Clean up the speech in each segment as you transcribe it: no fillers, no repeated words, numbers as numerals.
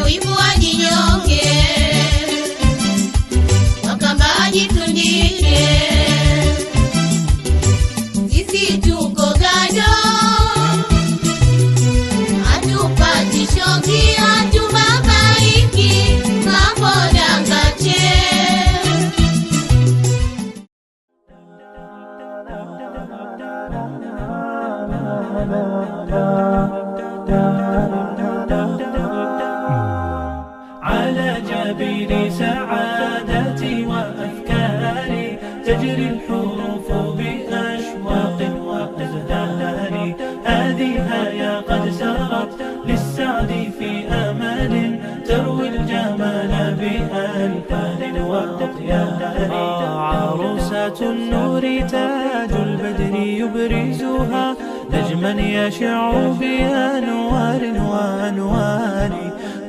kuibua jinyonge, wakamba jitundike, sisi tuko gado, hatupati shoki, hatubabaiki, mambo dangache. على جبين سعادتي وأفكاري تجري الحروف بأشواق وأزهار. هذه يا قد سرت للسعد في أمل تروي الجمال بألفان وأطيار. عروسة النور تاج البدر يبرزها نجما يشع بأنوار وأنوار.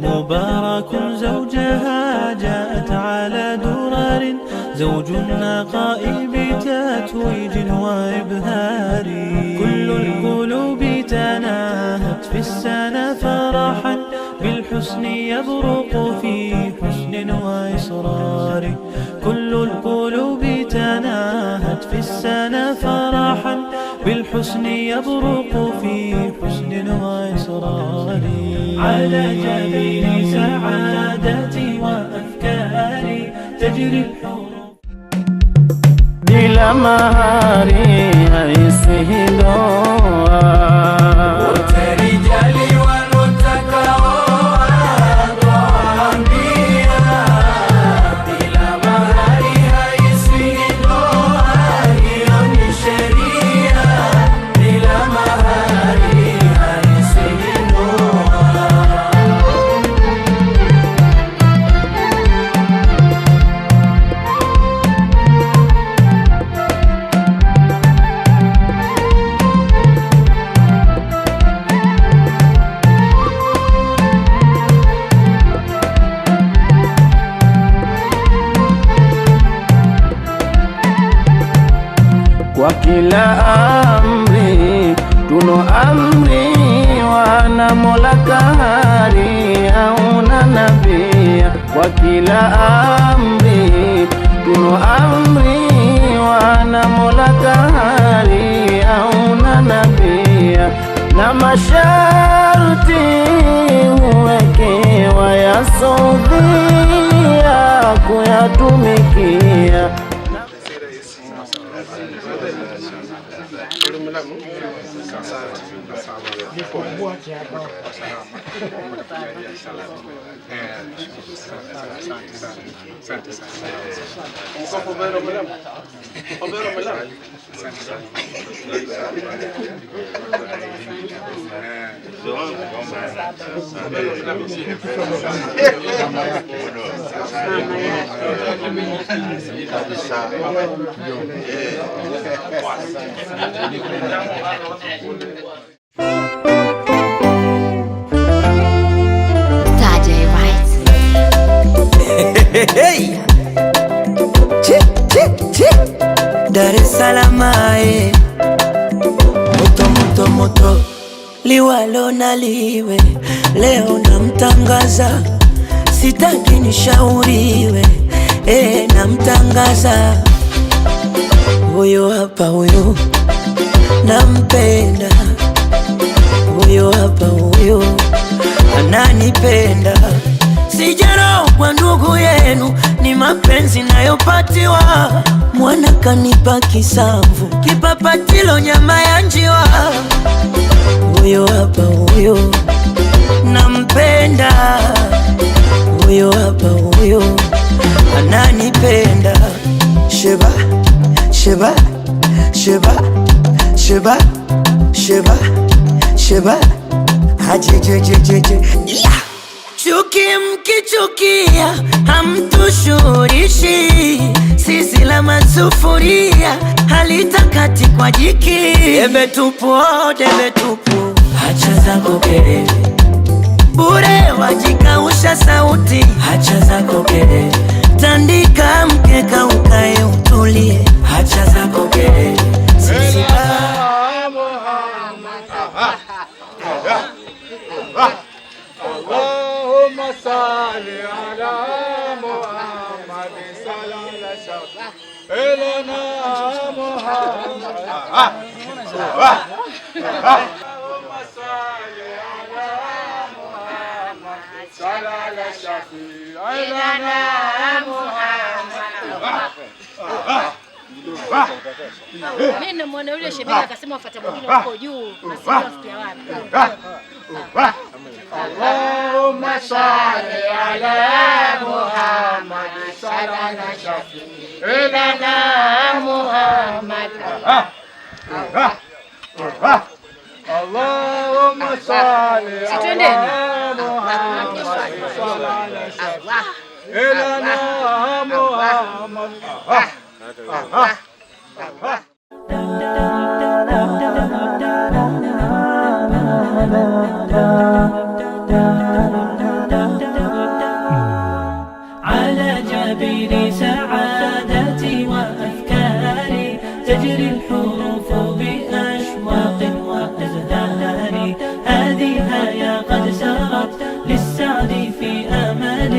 مبارك زوجها جاءت على درر زوج النقاء بتتويج وإبهار. كل القلوب تناهت في السنة فرحا بالحسن يبرق في حسن وإصرار. كل القلوب تناهت في السنة فرحا بالحسن يبرق في حسن وإصرار. على جبين سعادتي وأفكاري تجري الحروف بلا مهاري هيسهلوا kwa kila amri tuno amri wana Mola kahari hauna nabia. Kwa kila amri tuno amri wana Mola kahari hauna nabia. Na masharti huwekewa ya sodhia kuyatumikia. Hey, Dar es Salaam moto moto moto, liwalo na liwe, leo namtangaza, sitaki nishauriwe, namtangaza. Huyo hapa huyo nampenda, huyo hapa huyo ananipenda. Sijaro kwa ndugu yenu, ni mapenzi nayopatiwa. Mwana kanipa kisamvu, kipapatilo nyama ya njiwa. Huyo hapa huyo nampenda, huyo hapa huyo ananipenda. Sheba, sheba, sheba, sheba, sheba, sheba, hajejejejeje, yeah! Chuki mkichukia hamtushurishi, sisi la masufuria halitakati kwa jiki. Debe tupu, oh debe tupu, hacha zako kelele bure, wajikausha sauti, hacha zako kelele. Tandika mkeka ukae utulie, hacha zako kelele. Sisi صل على محمد صلى إلنا محمد اللهم صل على محمد صلى الشفيع إلنا محمد. Mimi namuona yule shemeji akasema wafuate mwingine huko juu, basi afikia wapi? Allahumma salli ala Muhammad sallallahu alaihi Muhammad. Allahumma salli ala Muhammad sallallahu alaihi Muhammad. على جبين سعادتي وأفكاري تجري الحروف بأشواق وأزهار. هذه هيا قد سرت للسعد في أمل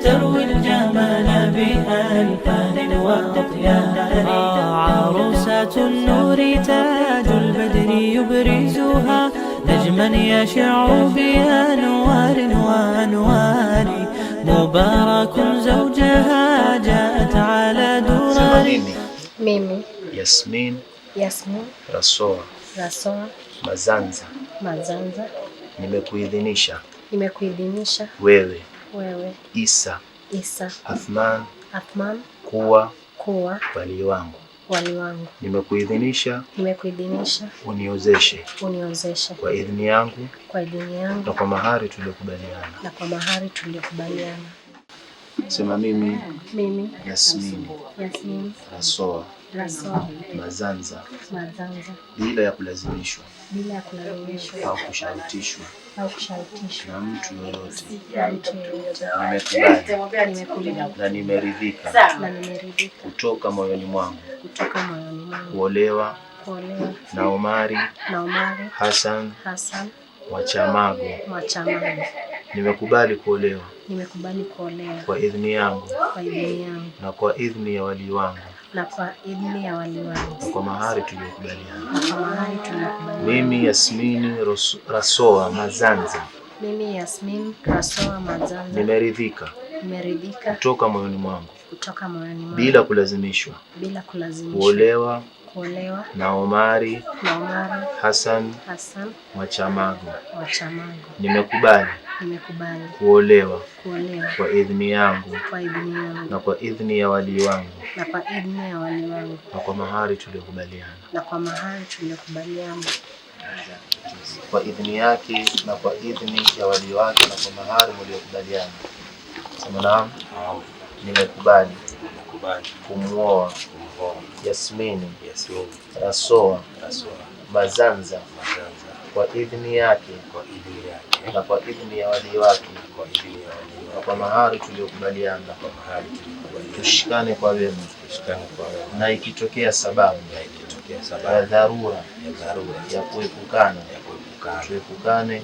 تروي الجمال بألحان وأطيار. عروسة النور تاج البدر يبرزها نجما يشع بأنوار وأنوار. مبارك زوجها جاءت على درار. Mimi Yasmin Rasoa Mazanza, nimekuidhinisha wewe Isa Athman kuwa wali wangu. Nimekuidhinisha uniozeshe kwa idhini yangu na kwa mahari tuliyokubaliana. Sema mimi Yasmin Rasoa Mazanza bila ya kulazimishwa au kushurutishwa na mtu yoyote, nimekubali na nimeridhika kutoka moyoni mwangu kuolewa na Omari Hassan Mwachamago. Nimekubali kuolewa kwa idhini yangu na kwa idhini ya wali wangu na kwa mahari tuliyokubaliana. Mimi Yasmin Rasoa Mazanza nimeridhika kutoka moyoni mwangu bila kulazimishwa kuolewa na Omari Hassan Mwachamago. Nimekubali kuolewa kwa idhini yangu na kwa idhini ya wali wangu na kwa mahari tuliyokubaliana. Kwa idhini yake na kwa idhini ya wali wake na kwa mahari mliyokubaliana. Sema naam. Nimekubali kumuoa Yasmin Rasoa Mazanza kwa idhini yake na kwa idhini ya wali wake na kwa mahari tuliyokubaliana. Tushikane kwa wema na ikitokea sababu ya dharura ya kuepukana tuepukane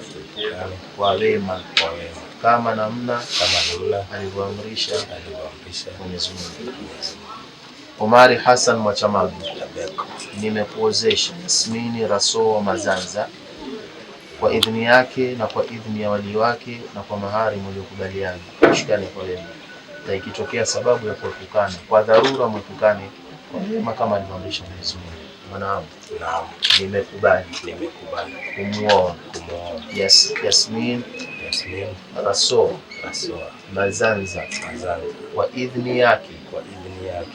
kwa wema kama namna alivyoamrisha Mwenyezi Mungu. Omari Hassan Mwachamago, nimekuozesha Yasmin Rasoa Mazanza kwa idhini yake na kwa idhini ya wali wake na kwa mahari mliokubaliana. Tushikane kwa wema na ikitokea sababu ya kuepukana kwa dharura mwepukane kwa wema kama alivyoamrisha Mwenyezi Mungu. Naam. Nimekubali kumuoa Yasmin Rasoa Mazanza kwa idhini yake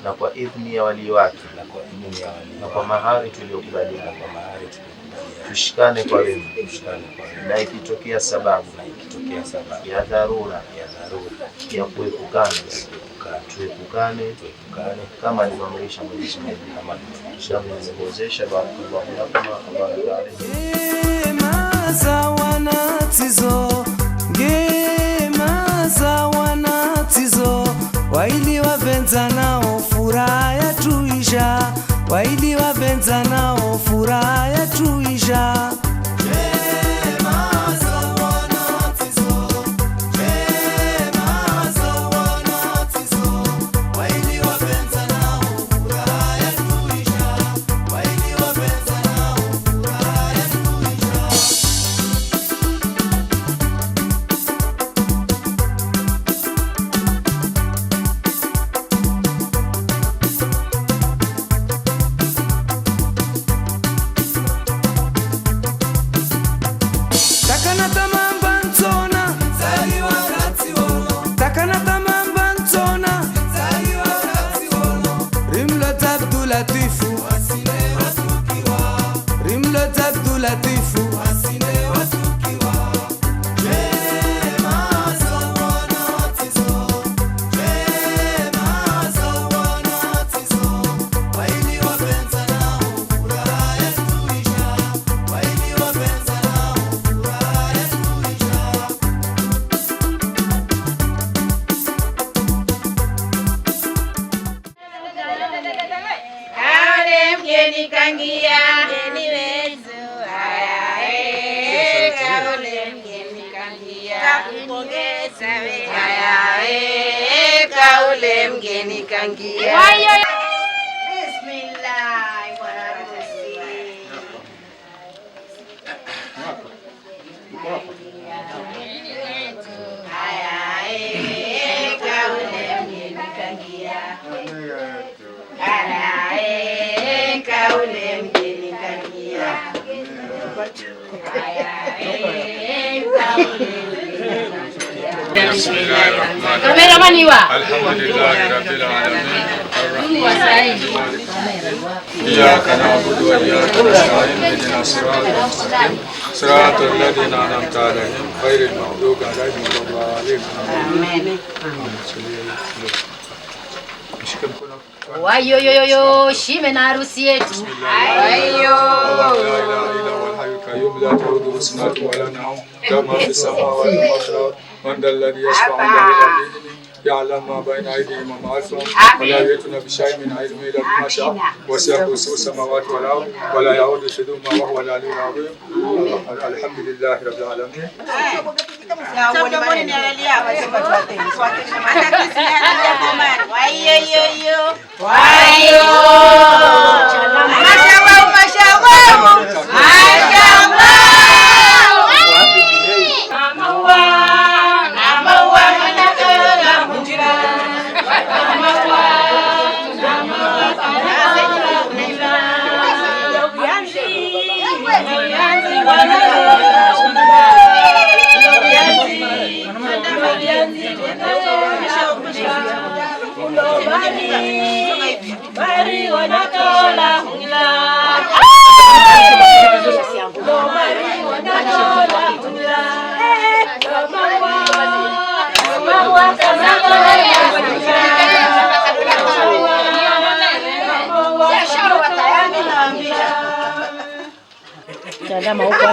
na kwa idhini ya wali wake na kwa mahari tuliyokubaliana. Tushikane kwa wema na ikitokea sababu ya dharura ya kuepukana tuepukane kama alivyoamrisha Mwenyezi Mungu. Nimekuozesha barakallahu ngema za wanatizo waili wapenza nao furaha ya tuisha, waili wapenza nao furaha ya tuisha. Ngema za wanatizo, ngema kangia mgeni wetu. Haya kaule mgeni kangia kakupongeza we. Haya kaule mgeni kangia. Bismillah bwana harusi. Haya kaule mgeni kangia. Haya kaule mgeni kangia. Kameramani wa Alhamdulillahi rabbil alamin. Iyyaka na'budu wa iyyaka nasta'in. Ihdinas siratal mustaqim. Siratal ladzina an'amta 'alaihim ghairil maghdubi 'alaihim waladdallin. Amen. wayo yo yo yo shime na harusi yetu. Ayo. لا تأخذه سنة ولا نوم كما في السماوات والأرض من ذا الذي يشفع عنده إلا بإذنه يعلم ما بين أيديهم وما خلفهم ولا يأتون بشيء من علمه إلا بما شاء وسع كرسيه السماوات والأرض ولا يؤوده حفظهما وهو العلي العظيم. الحمد لله رب العالمين.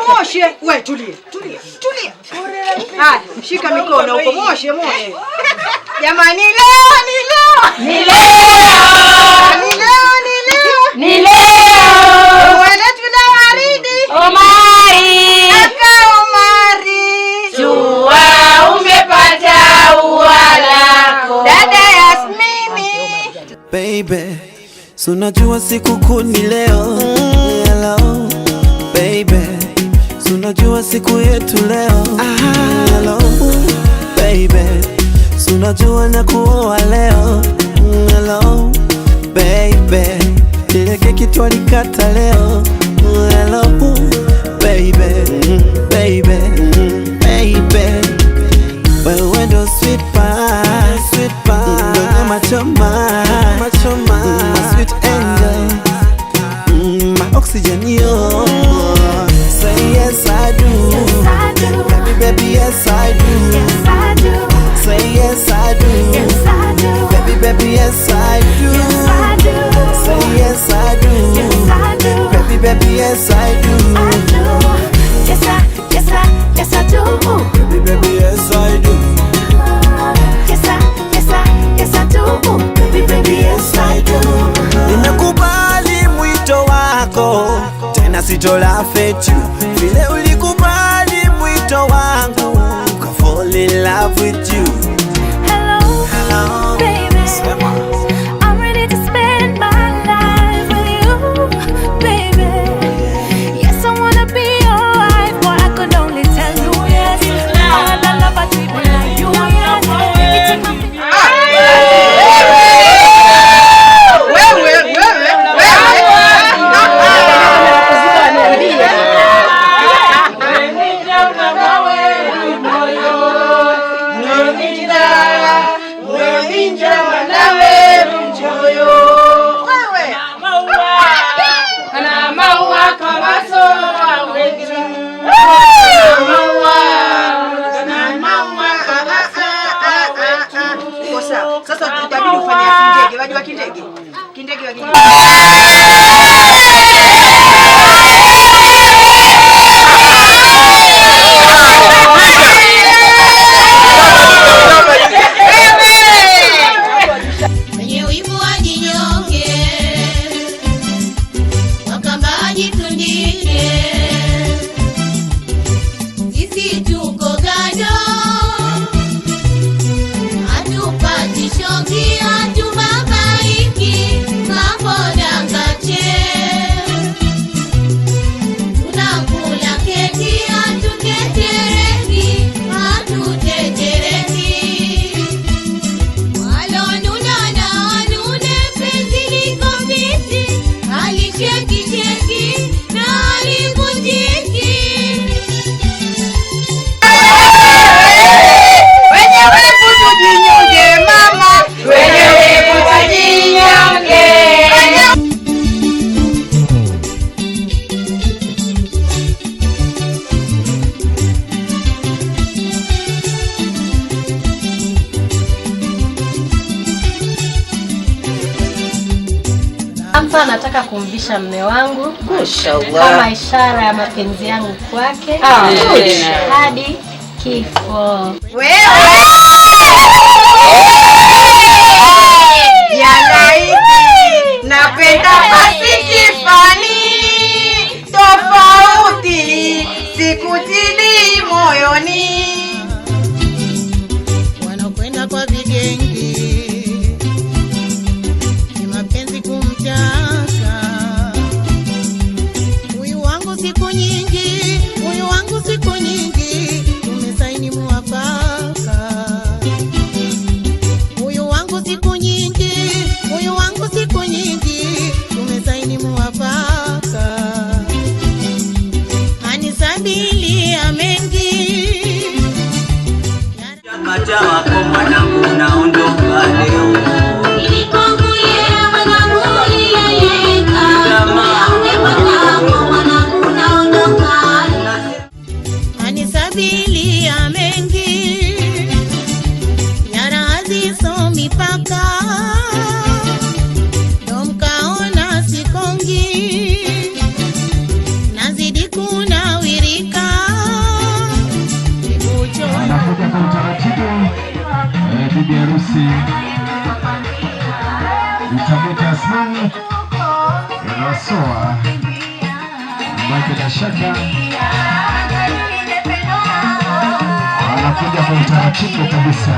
Moshe, wewe tulia. Haya, shika mikono huko Moshe. Jamani leo. Wale tuna waridi. Omari. Aka Omari. Jua umepata ua lako. Dada Yasmini. Baby, sunajua sikukuu ni leo. Hello baby, sunajua siku yetu leo. Hello baby, sunajua na kuoa leo. Hello baby, ile keki twalikata leo. Hello baby, wewe ndo sweet pie, ndo machoma, my sweet angel, my oxygen, yo. Say yes I do, baby yes I do, say yes I do, baby yes I do, say yes I do, baby yes I do, yes I do, baby yes I do, baby yes I do. Nimekubali mwito wako, tena sitola fetu. Vile ulikubali mwito wangu, ka fall in love with you. Hello, baby, I'm ready to spend my life with you, baby. Yes, I wanna be your wife, but I could only tell you yes. All the love I treat me like you, yes. It's my Sasa tutabidi ufanye kindege. Wajua kindege? Kindege wa kindege. Mwenye wivu ajinyonge, Hapa nataka kumvisha mume wangu Mashallah. kama ishara ya mapenzi yangu kwake hadi kifo. Napenda basi kifani tofauti sikutili moyoni. Wanakwenda kwa vigenge ni mapenzi kumtaka huyu wangu siku nyingi, huyu wangu siku nyingi tumesaini muafaka. Huyu wangu siku nyingi, huyu wangu siku nyingi tumesaini muafaka. Anisabilia mengi Kata wako mwanangu naondoka leo. anisabilia mengi nyara haziso mipaka ndo mkaona sikongi nazidi kunawirika anakuja kwa utaratibu bibi harusi Mtabuka Asmani Rasoa ambaye bila shaka anakuja kwa utaratibu kabisa,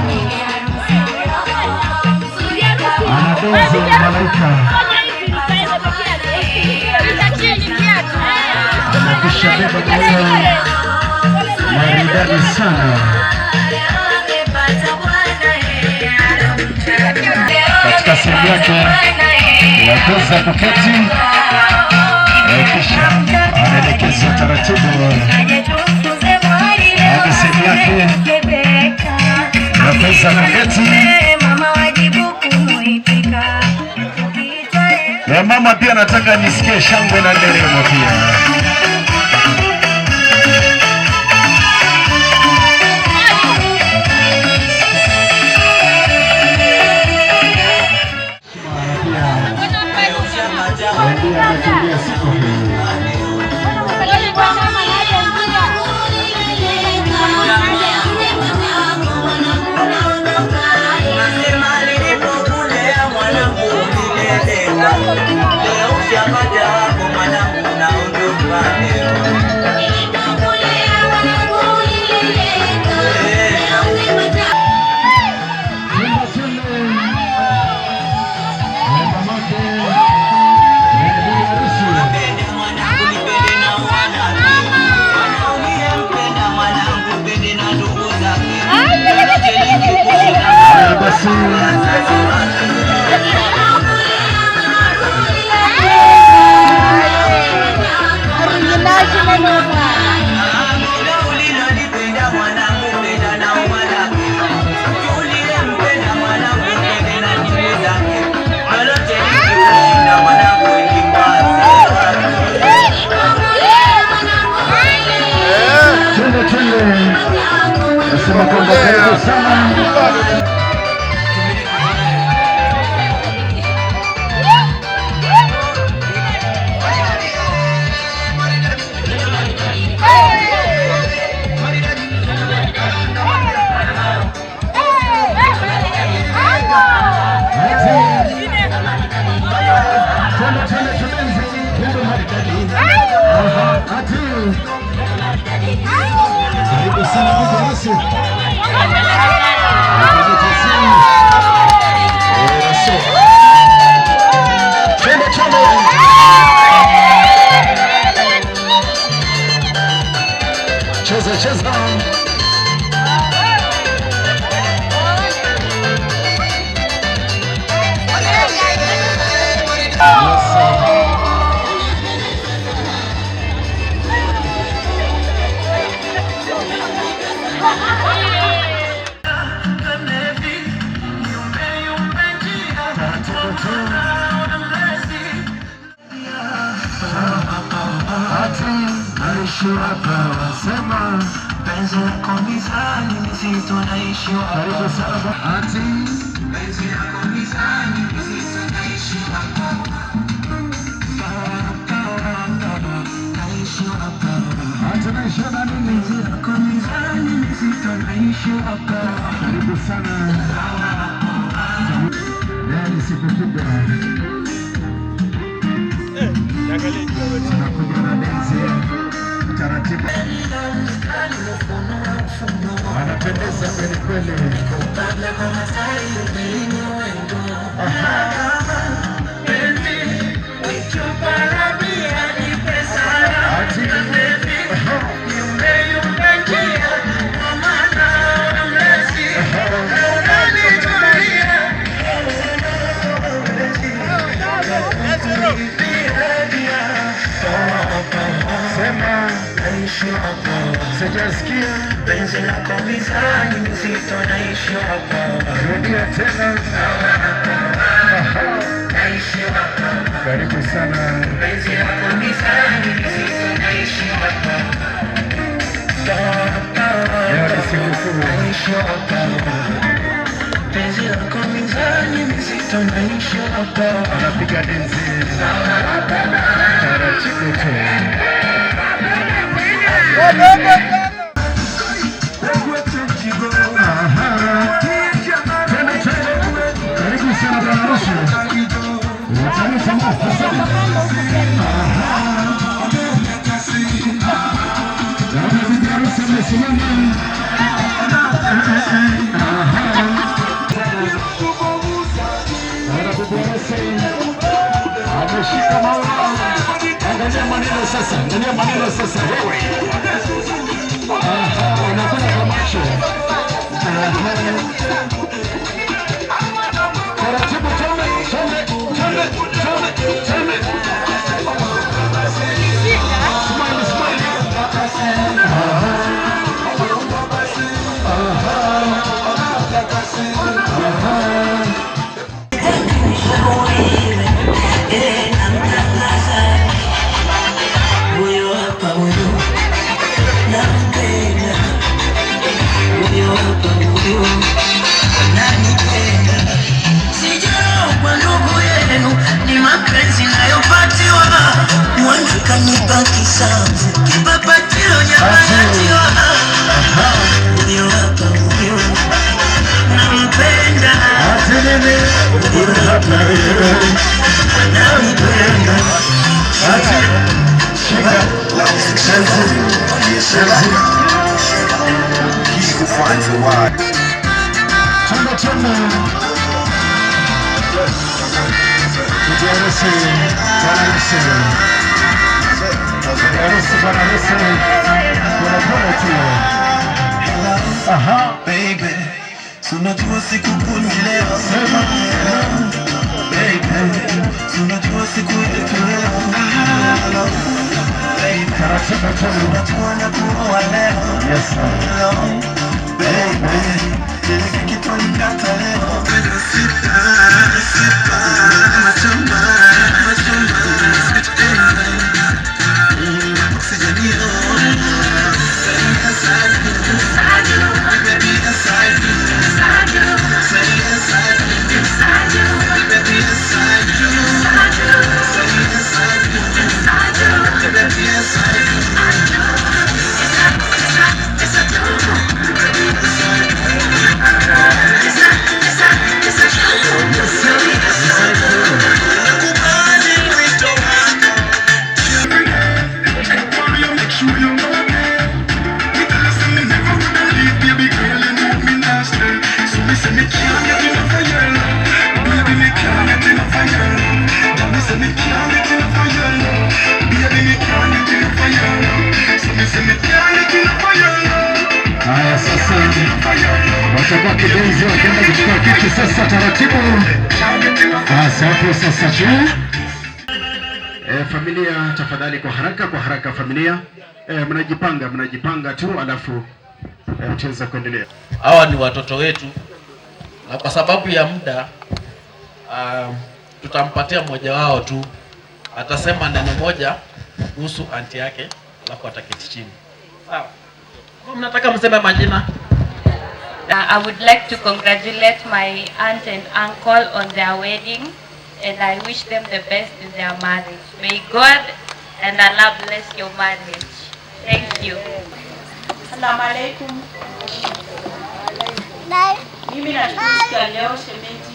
anadozi malaika anakisha beba kwa maridadi sana katika sehemu yake ya kuweza kuketi, kisha anaelekezwa taratibu hadi sehemu yake ya kuweza kuketi. Na mama pia nataka nisikie shangwe na nderemo pia. Ati Karibu sana. Leo siku kubwa. Tunakuja na densi taratibu. Wanapendeza kweli kweli. Sijasikia penzi lako mizani mzito naishi hapa. Rudia tena. Naishi hapa. Karibu sana. Penzi lako mizani mzito naishi hapa. Leo ni siku kuu. Naishi hapa. Penzi lako mizani mzito naishi hapa. Anapiga densi. Taratibu tu. Karibu sana bwana harusi. Ameshika maua. Angalia maneno sasa, angalia maneno sasa. Wewe unakwenda kwa macho. Taratibu chome, chome, chome, chome, chome. Smile, smile. Baby, tunajua siku kuni leo. Baby, tunajua siku yetu leo. Baby, tunajua na kuwa leo. Yes, baby, kitu nikata leo. Machamba, machamba, watakuwa kidenzi wakaenda kuchukua kiti sasa taratibu. Hapo sasa tu. Familia tafadhali kwa haraka familia. Mnajipanga tu alafu tuweza kuendelea. Hawa ni watoto wetu na kwa sababu ya muda tutampatia mmoja wao tu. Atasema neno moja kuhusu anti yake alafu ataketi chini. Sawa. Mnataka mseme majina? I would like to congratulate my aunt and uncle on their wedding, and I wish them the best in their marriage. May God and Allah bless your marriage. Thank you. Assalamu alaikum. Mimi nashukuru siku ya leo shemeji.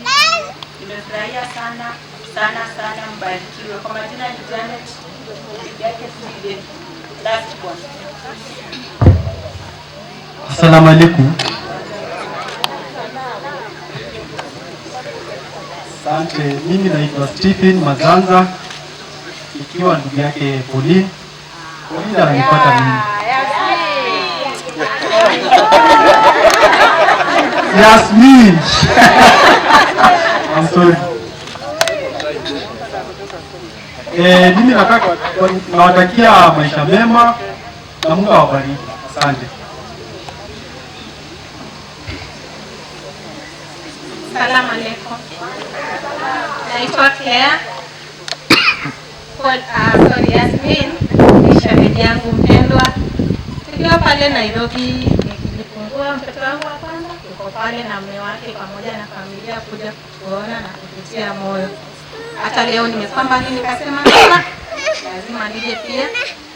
Nimefurahia sana sana, mbarikiwe. Kwa majina ni Janet, bibi yake Steven, last one. Assalamu alaikum. Asante, mimi naitwa Stephen Mazanza, ikiwa ndugu yake Pauline. Pauline ananipata mimi. Yasmin. I'm sorry. Mimi nataka nawatakia maisha mema na Mungu awabariki. Asante. Salamu alaikum. Naitwa Claire. Yasmin, ni shemeji yangu mpendwa. Tukiwa pale Nairobi, nilifungua mtoto wangu wa kwanza, tuko pale na mume wake pamoja na familia kuja kuona na kututia moyo. Hata leo nimesema nikasema lazima nije pia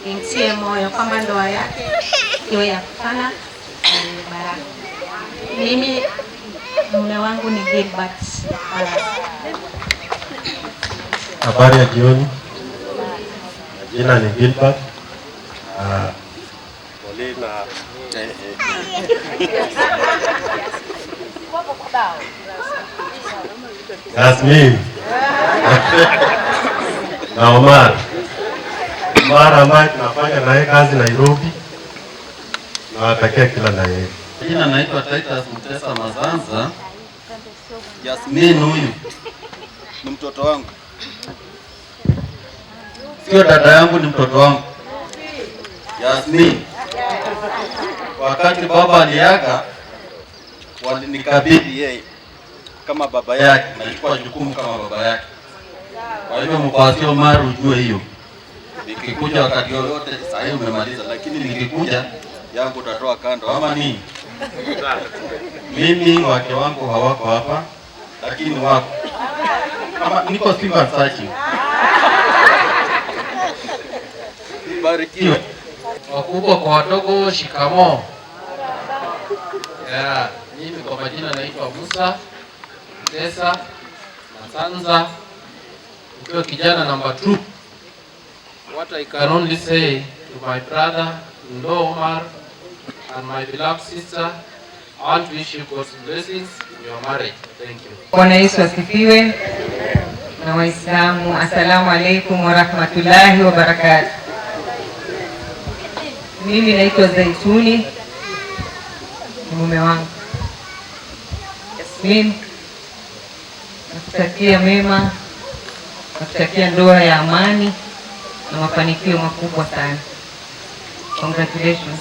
nimtie moyo kwamba ndoa yake iwe ya kufana na baraka. Mimi mume wangu ni Gilbert. Habari ya jioni. Jina ni Gilbert. Polina. Yasmin. Na Omar. Omar ambaye tunafanya naye kazi Nairobi. Nawatakia kila la heri. Jina naitwa Titus Mtesa Mazanza. Yasmin huyu ni mtoto wangu. Sio dada yangu, ni mtoto wangu. Yasmin, wakati baba aliaga, walinikabidhi yeye kama baba yake, nachukua jukumu kama baba yake. Kwa hivyo mpasio Omar ujue hiyo. Nikikuja wakati yoyote, sasa hivi umemaliza, lakini nikikuja yangu utatoa kando ama nini? Mimi wake wangu hawako hapa, lakini wako. Kama niko Simba Sachi. Barikiwe. Wakubwa kwa wadogo, shikamo. Mimi kwa majina naitwa Musa Tesa Masanza. Nikiwa kijana number 2. What I can only say to my brother Ndo Omar and my beloved sister, I want to wish you God's blessings in your marriage. Thank you. Bwana Yesu asifiwe. Na Waislamu, assalamu alaikum wa rahmatullahi wa barakatuh. Mimi naitwa Zaituni, ni mume wangu. Yasmin, nakutakia mema, nakutakia ndoa ya amani na mafanikio makubwa sana. Congratulations.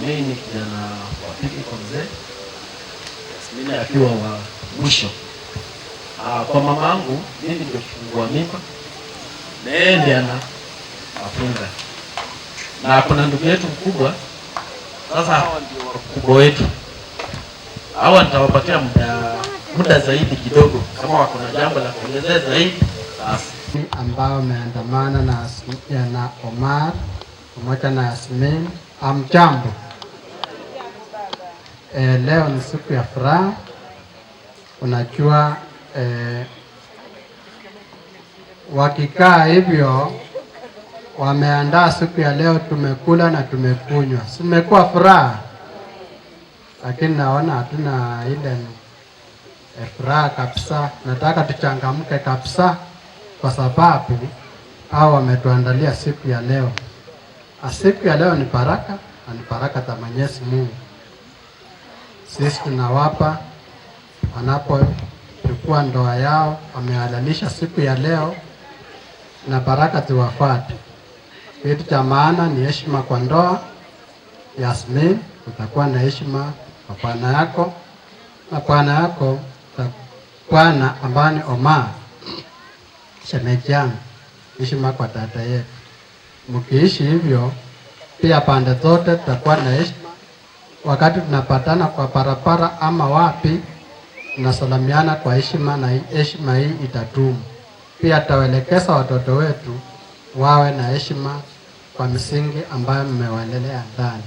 Mimi ni kijana wa pili kwa mzee. Yasmin akiwa wa mwisho. Kwa mama yangu mimi ndio kifungua mimba. Ndiye ana mafunga. Na kuna ndugu yetu mkubwa. Sasa hawa ndio wakubwa wetu. Hawa nitawapatia muda zaidi kidogo kama wako na jambo la kuelezea zaidi. Basi ambao wameandamana na Omar pamoja na Yasmin. Amjambo. Leo ni siku ya furaha. Unajua wakikaa hivyo wameandaa siku ya leo, tumekula na tumekunywa, simekuwa furaha, lakini naona hatuna ile furaha kabisa. Nataka tuchangamke kabisa kwa sababu hao wametuandalia siku ya leo. Siku ya leo ni baraka, na ni baraka za Mwenyezi Mungu. Sisi tunawapa wanapochukua ndoa yao, wamehalalisha siku ya leo, na baraka ziwafuate. Kitu cha maana ni heshima kwa ndoa. Yasmin, utakuwa na heshima kwa bwana yako, na bwana yako bwana ambaye ni Omar, shemeji yangu, heshima kwa dada yetu. Mkiishi hivyo, pia pande zote tutakuwa na heshima. Wakati tunapatana kwa barabara ama wapi, tunasalamiana kwa heshima, na heshima hii itadumu. Pia tutawaelekeza watoto wetu wawe na heshima kwa misingi ambayo mmewalelea ndani.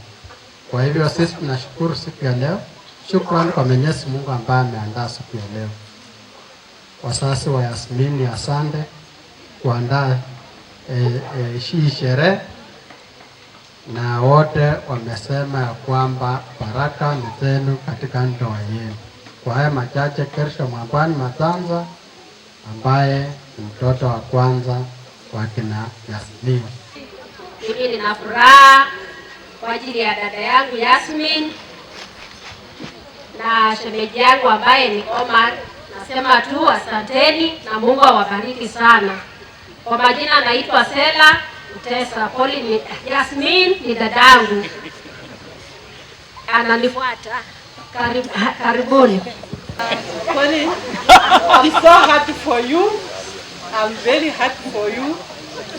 Kwa hivyo sisi tunashukuru siku ya leo. Shukrani kwa Mwenyezi Mungu ambaye ameandaa siku ya leo. Wasasi wa Yasmini, asante kuandaa hii sherehe, na wote wamesema ya kwamba baraka ni zenu katika ndoa yenu. Kwa haya machache, Kersha Mwambani Mazanza ambaye ni mtoto wa kwanza wa kina Yasmini. Mimi nina furaha kwa ajili ya dada yangu Yasmin na shemeji yangu ambaye ni Omar. Nasema tu asanteni na Mungu awabariki sana. Kwa majina naitwa Sela Mtesa. Pauline Yasmin ni dadangu, ananifuata. Karibuni. Pauline, I'm so happy for you. I'm very happy for you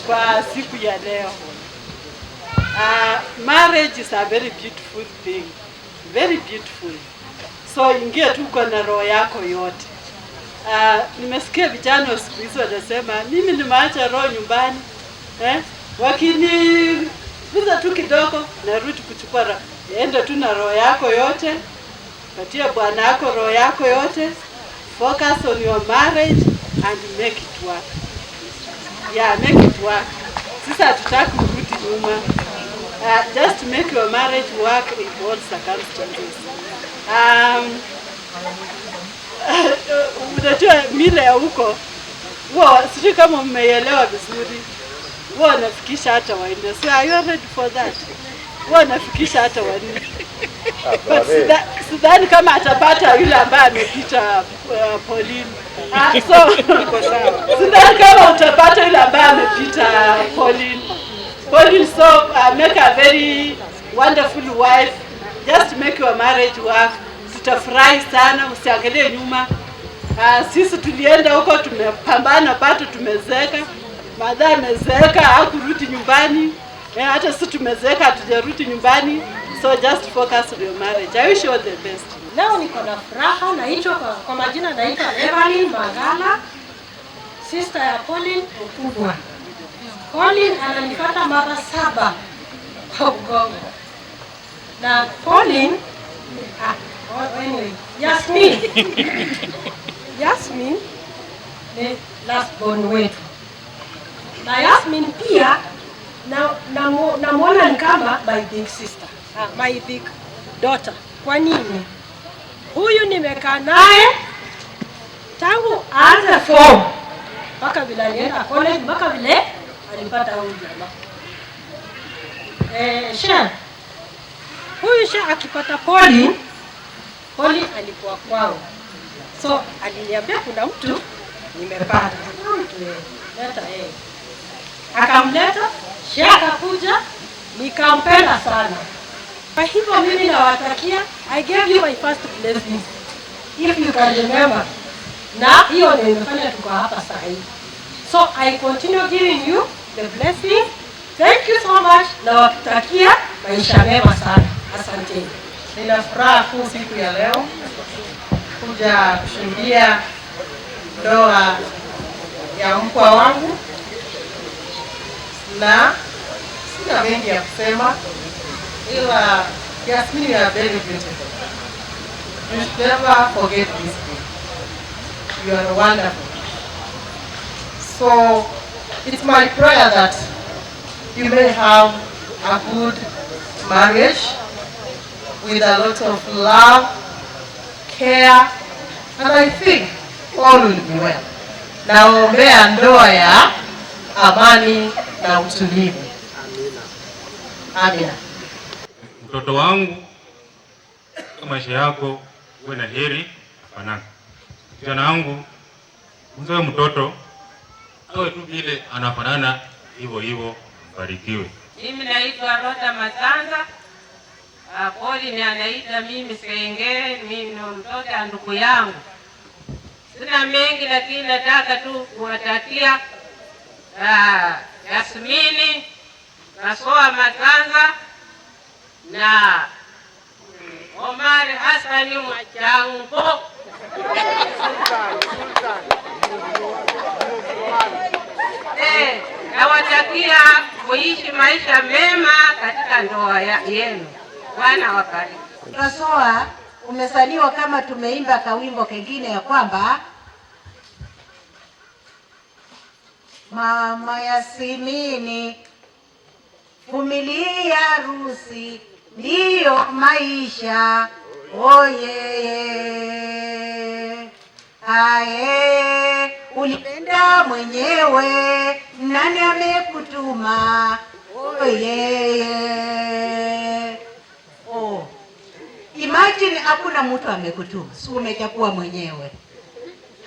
kwa siku ya leo. Marriage is a very beautiful thing. Very beautiful. So ingia tu kwa na roho yako yote. Nimesikia vijana siku hizo wanasema mimi nimeacha roho nyumbani. Wakini vuza tu kidogo narudi kuchukua roho. Enda tu na roho yako yote. Patia bwana yako roho yako yote. Focus on your marriage and make it work. Yeah, make it work. Sisi hatutaki kurudi nyuma. Just make your marriage work in all circumstances. Unajua mila ya huko, sijui kama mmeelewa vizuri, nafikisha hata wanne. So are you ready for that? Nafikisha hata wanne. But sidhani kama atapata yule ambaye amepita Pauline. So sidhani kama utapata yule ambaye amepita Pauline. Pauline, so make a very wonderful wife. Just make your marriage work. Tutafurahi sana, usiangalie nyuma. Sisi tulienda huko, tumepambana, bado tumezeka. Madha amezeka, hakurudi nyumbani. Hata sisi tumezeka, hatujarudi nyumbani. So just focus on your marriage. I wish you all the best. Leo niko na furaha, naitwa kwa majina naitwa Evelyn Magala, sister ya Pauline mkubwa. Pauline ananifuata mara 7 kwa mgongo. Na Pauline anyway, Yasmin ni last born wetu. Na Yasmin pia namuona ni kama my big sister, my big daughter. Kwa nini? Huyu nimekaa naye tangu aanze form mpaka vile alienda college, mpaka vile alipata huyu jamaa. Huyu akipata Pauline alikuwa kwao. So aliniambia kuna mtu nimepata. Leta akamleta, akakuja, nikampenda sana. Kwa hivyo mimi nawatakia, I gave you my first blessing, if you can remember. Na hiyo ndio imefanya tuko hapa sasa hivi. So I continue giving you the blessing. Thank you so much. Na wakitakia maisha mema sana. Asante. Nina furaha kuu siku ya leo kuja kushuhudia ndoa ya mkwe wangu, na sina mengi ya kusema, ila Yasmin, you are very beautiful. You should never forget this thing. You are wonderful. So it's my prayer that you may have a good marriage with a lot of love, care, and I think all will be well. Naombea ndoa ya amani na utulivu. Amina. Mtoto wangu, maisha yako uwe na heri fanaka. Kijana wangu, mzoe mtoto awe tu vile anafanana hivyo hivyo, barikiwe. Mimi naitwa Rota Mazanza. Pauline anaita mimi Sengere, mimi ni mtoto wa ndugu yangu. Sina mengi, lakini nataka tu kuwatakia Yasmini Rasoa Mazanza na Omar Hasani Machango. Nawatakia maisha mema katika ndoa yenu. Bwana wabariki. Rasoa, umesaliwa kama tumeimba kawimbo kengine ya kwamba Mama Yasmini, vumilia harusi ndiyo maisha. Oyeye aye, ulipenda mwenyewe, nani amekutuma? Oyeye oh. Imagine hakuna mtu amekutuma, si umechagua mwenyewe.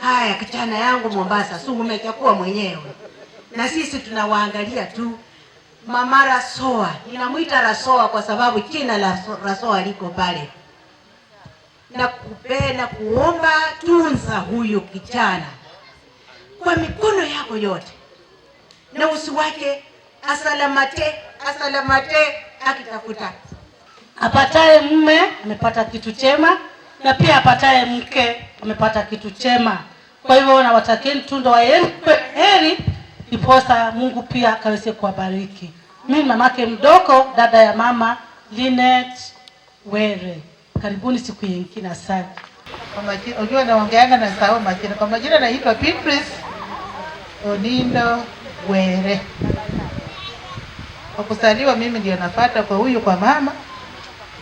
Haya, kijana yangu Mombasa, si umechagua mwenyewe. Na sisi tunawaangalia tu. Mama Rasoa, ninamuita Rasoa kwa sababu jina la Rasoa liko pale. Na kupenda kuomba, tunza huyo kijana kwa mikono yako yote, na usiwake asalamate akitafuta. Apataye mume amepata kitu chema, na pia apataye mke amepata kitu chema. Kwa hivyo nawatakieni tu ndoa yenu heri, iposa Mungu pia akaweze kuwabariki. Mimi mamake mdogo, dada ya mama Linet Were. Karibuni siku nyingine, asante. Kwa majina, unajua naongeanga na sawa majina. Kwa majina naitwa Beatrice Onindo Were. Kwa kuzaliwa mimi ndio nafuata kwa huyu kwa mama,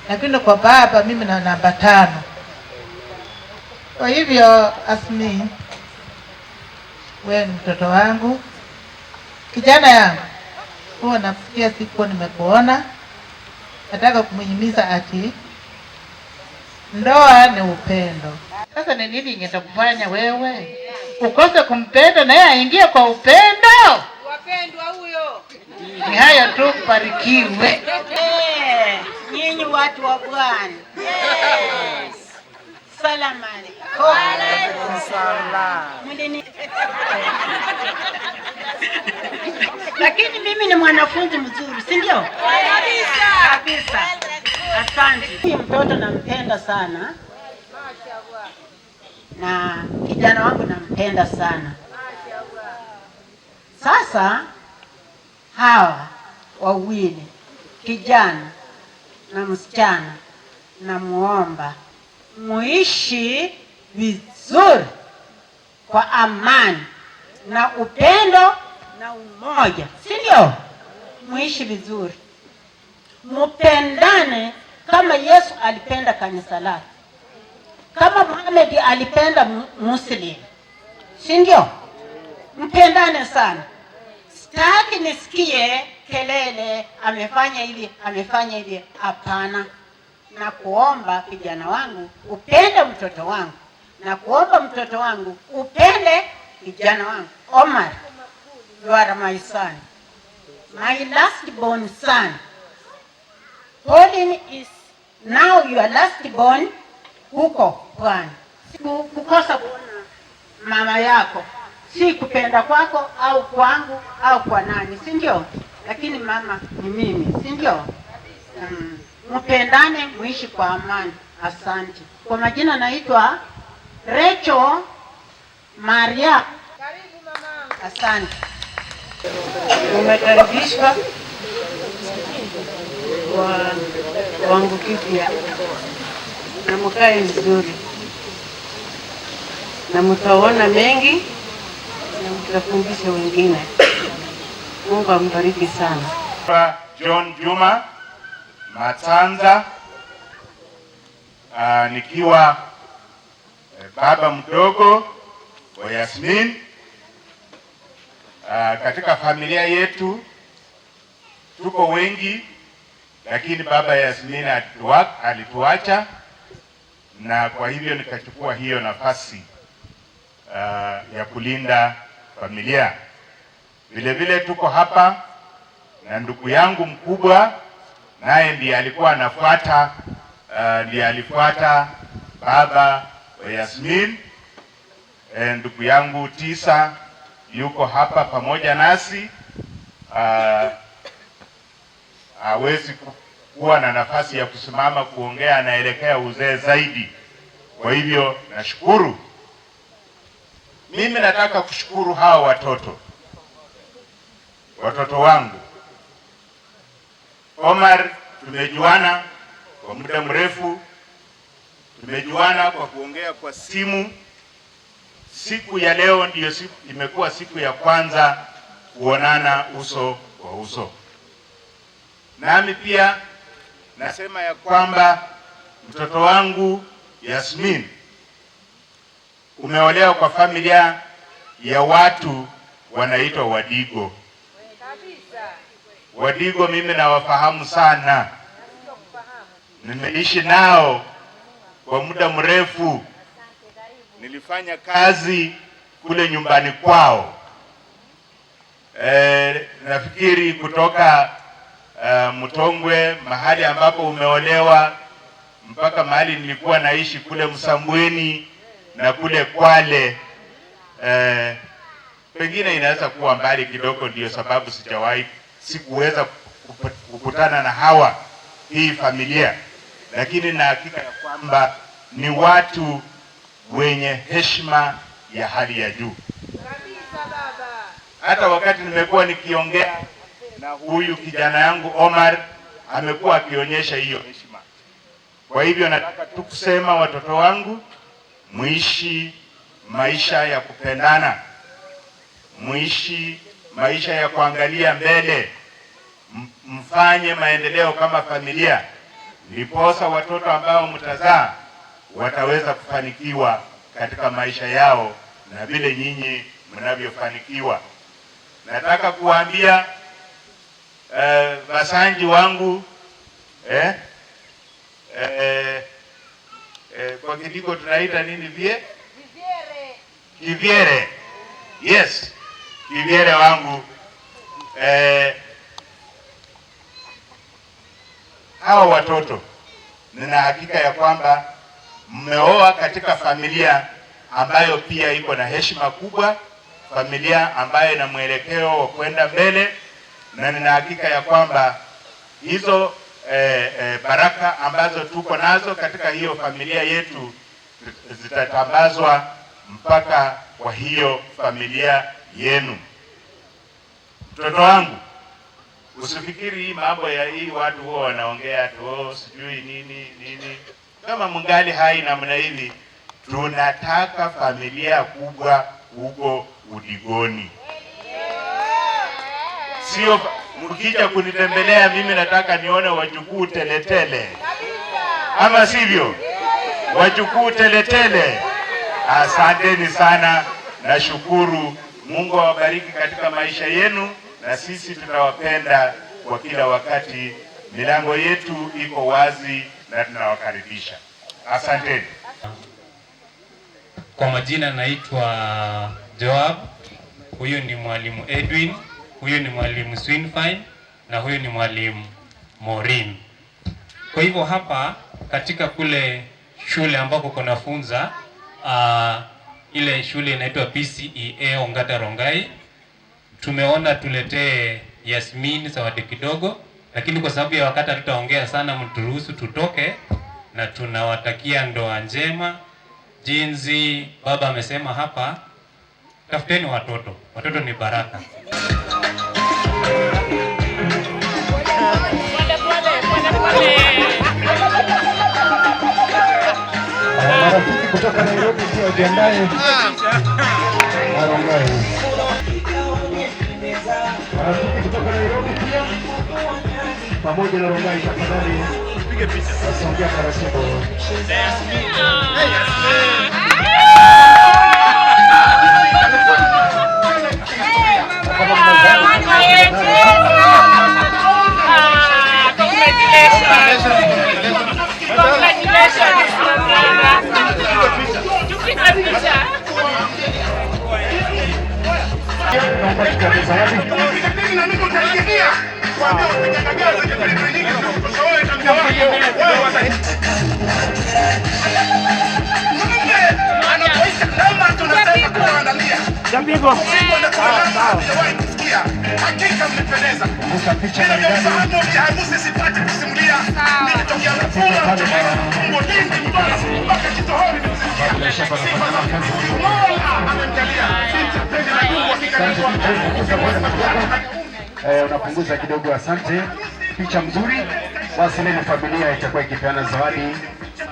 lakini kwa baba mimi na namba 5. Kwa hivyo Asmin, wewe ni mtoto wangu, kijana yangu. Huwa nafikia siku nimekuona, nataka kumhimiza ati ndoa ni upendo. Sasa ni nini ingetakufanya wewe ukose kumpenda na yeye aingie kwa upendo? Wapendwa huyo. Ni hayo tu, barikiwe. Nyinyi watu wa Bwana. Yes. Salamu alaykum. Wa alaykum salaam. Lakini mimi ni mwanafunzi mzuri, si ndio? Kabisa. Kabisa. Asante. Huyu mtoto nampenda sana. Na kijana wangu nampenda sana. Sasa hawa wawili, kijana na msichana, na muomba muishi vizuri kwa amani na upendo na umoja, si ndio? Muishi vizuri, mupendane kama Yesu alipenda kanisa lake, kama Muhammad alipenda Muslim, si ndio? Mpendane sana. Sitaki nisikie kelele amefanya hivi, hapana. Na kuomba kijana wangu upende mtoto wangu, na kuomba mtoto wangu upende kijana wangu. Omar, you are my son, my last born son. Pauline is now your last born huko Bwana. Kukosa kuona mama yako si kupenda kwako au kwangu au kwa nani, si ndio? Lakini mama ni mimi, si ndio? Mpendane, muishi kwa amani. Asante. Kwa majina naitwa Rachel Maria. Karibu mama. Asante. Umekaribishwa wangu kipya, na mkae vizuri na mtaona mengi na mtafundisha wengine. Mungu ambariki sana. John Juma Matanza, nikiwa baba mdogo wa Yasmin. Katika familia yetu tuko wengi, lakini baba Yasmin alituacha, na kwa hivyo nikachukua hiyo nafasi ya kulinda familia. Vile vile tuko hapa na ndugu yangu mkubwa, naye ndiye alikuwa anafuata, ndiye alifuata baba wa Yasmin. Ndugu yangu Tisa yuko hapa pamoja nasi, hawezi kuwa na nafasi ya kusimama kuongea, anaelekea uzee zaidi. Kwa hivyo nashukuru. Mimi nataka kushukuru hawa watoto wangu Omar tumejuana kwa muda mrefu, tumejuana kwa kuongea kwa simu. Siku ya leo ndiyo imekuwa siku ya kwanza kuonana uso kwa uso. Nami pia nasema ya kwamba mtoto wangu Yasmin umeolewa kwa familia ya watu wanaitwa Wadigo. Wadigo mimi nawafahamu sana, nimeishi nao kwa muda mrefu. Nilifanya kazi kule nyumbani kwao. Nafikiri kutoka Mtongwe mahali ambapo umeolewa mpaka mahali nilikuwa naishi kule Msambweni na kule Kwale, pengine inaweza kuwa mbali kidogo, ndio sababu sikuweza kukutana na hii familia, lakini na hakika ya kwamba ni watu wenye heshima ya hali ya juu. Hata wakati nimekuwa nikiongea na huyu kijana yangu Omar, amekuwa akionyesha hiyo heshima. Kwa hivyo nataka tu kusema, watoto wangu, muishi maisha ya kupendana, muishi maisha ya kuangalia mbele, mfanye maendeleo kama familia, ndiposa watoto ambao mtazaa wataweza kufanikiwa katika maisha yao na vile nyinyi mnavyofanikiwa. Nataka kuambia wasanji wangu kwa Kidiko tunaita nini? Kivyere. Yes, kivyere wangu. Hawa watoto nina hakika ya kwamba mmeoa katika familia ambayo pia iko na heshima kubwa, familia ambayo ina mwelekeo wa kwenda mbele, na nina hakika ya kwamba hizo baraka ambazo tuko nazo katika hiyo familia yetu zitatambazwa mpaka kwa hiyo familia yenu. Mtoto wangu, usifikiri hii mambo ya hii watu huwa wanaongea tu sijui nini. Kama mungali hai namna hivi, tunataka familia kubwa huko Udigoni. Sio mkija kunitembelea mimi nataka nione wajukuu teletele, ama sivyo? Wajukuu teletele. Asanteni sana, nashukuru. Mungu awabariki katika maisha yenu, na sisi tunawapenda kwa kila wakati. Milango yetu iko wazi na tunawakaribisha. Asanteni. Kwa majina naitwa Joab. Huyu ni mwalimu Edwin, huyu ni mwalimu Swinfine, na huyu ni mwalimu Morin. Kwa hivyo hapa katika kule shule ambako kunafunza ile shule inaitwa PCEA Ongata Rongai, tumeona tuletee Yasmin zawadi kidogo, lakini kwa sababu ya wakati tutaongea sana, mturuhusu tutoke, na tunawatakia ndoa njema. Jinsi baba amesema hapa, tafuteni watoto. Watoto ni baraka. Marafiki kutoka Nairobi pia wajiandae. Marafiki kutoka Nairobi pia pamoja na Rongai, tafadhali tupige picha. Asongea taratibu. Jambigo. Hakika mmependeza. Ninafahamu harusi sipati kusimulia. Nilitokea Mfura, Mbodini, mpaka Kitohori. Unapunguza kidogo, asante. picha mzuri, basi leo familia itakuwa ikipeana zawadi.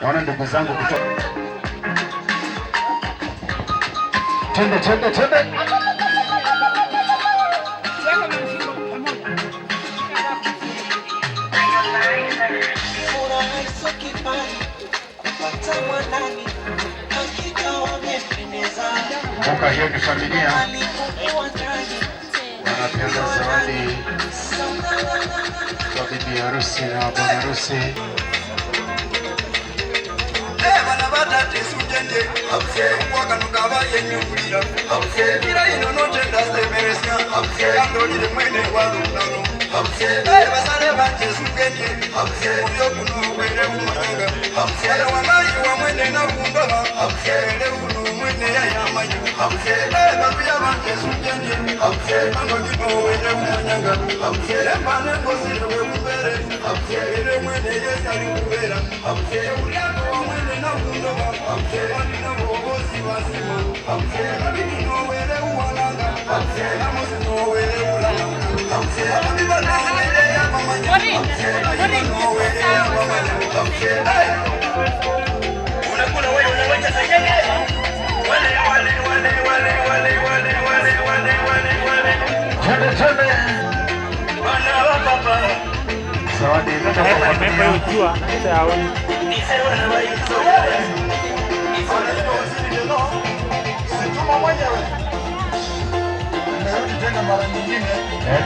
Naona ndugu zangu kutoka Twende. Kumbuka hiyo ni familia wanapeana zawadi kwa bibi harusi na bwana harusi.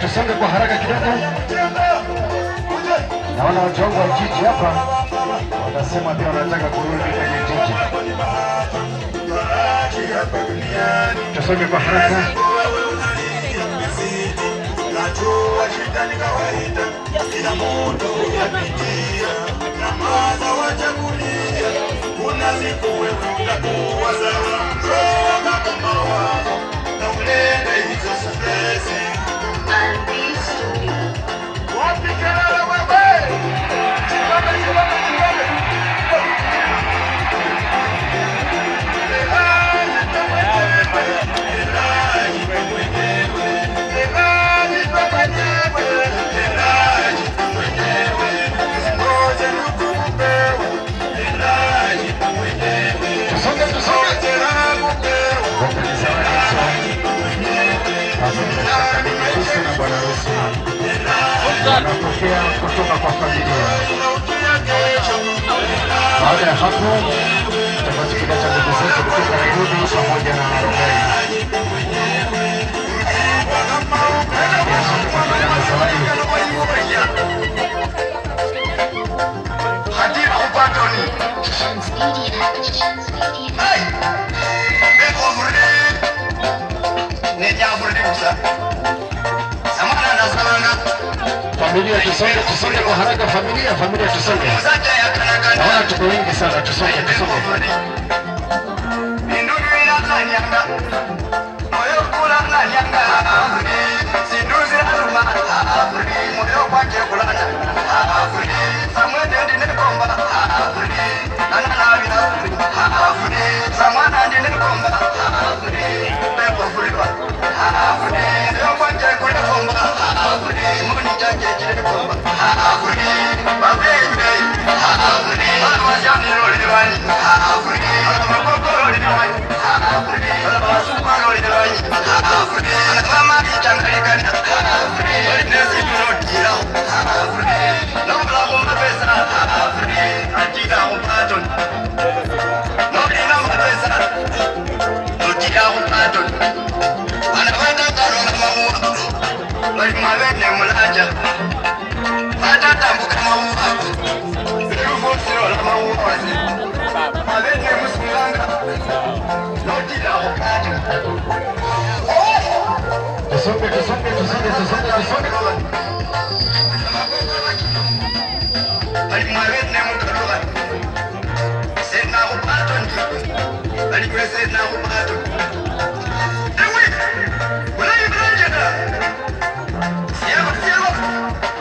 Tusonge kwa haraka kidogo. Naona watu wangu wa jiji hapa wanasema pia wanataka kurudi kwenye jiji. Tusonge kwa haraka. Wanapokea kutoka kwa familia. Baada ya hapo tutapatikana cha ndugu zetu kutoka Nairobi pamoja na Nairobi. Hadithi upatoni. Familia tusonge kwa haraka, familia tusonge. Naona tuko wengi sana, tusonge.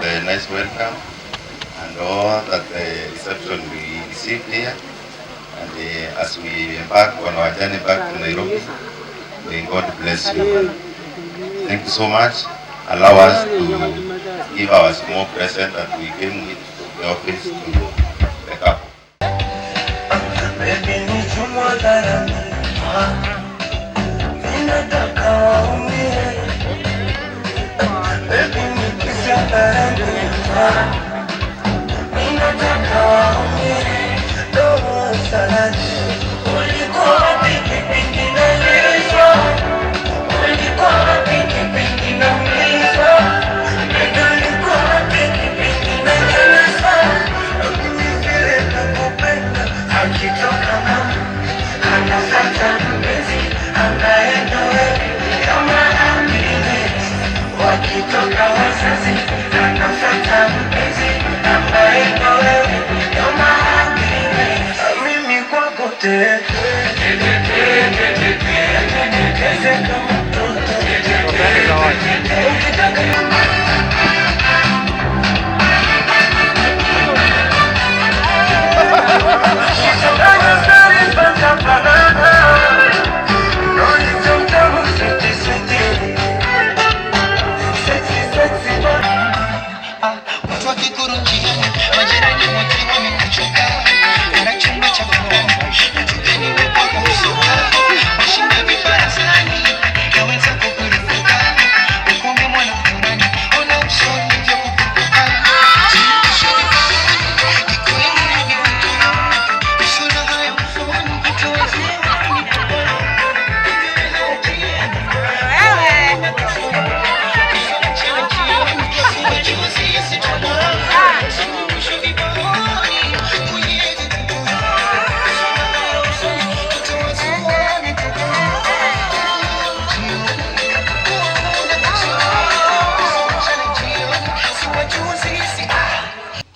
A nice welcome and all that the reception we received here, and as we embark on our journey back to Nairobi, may God bless you. Thank you so much. Allow us to give our small present that we came with to the office to the couple.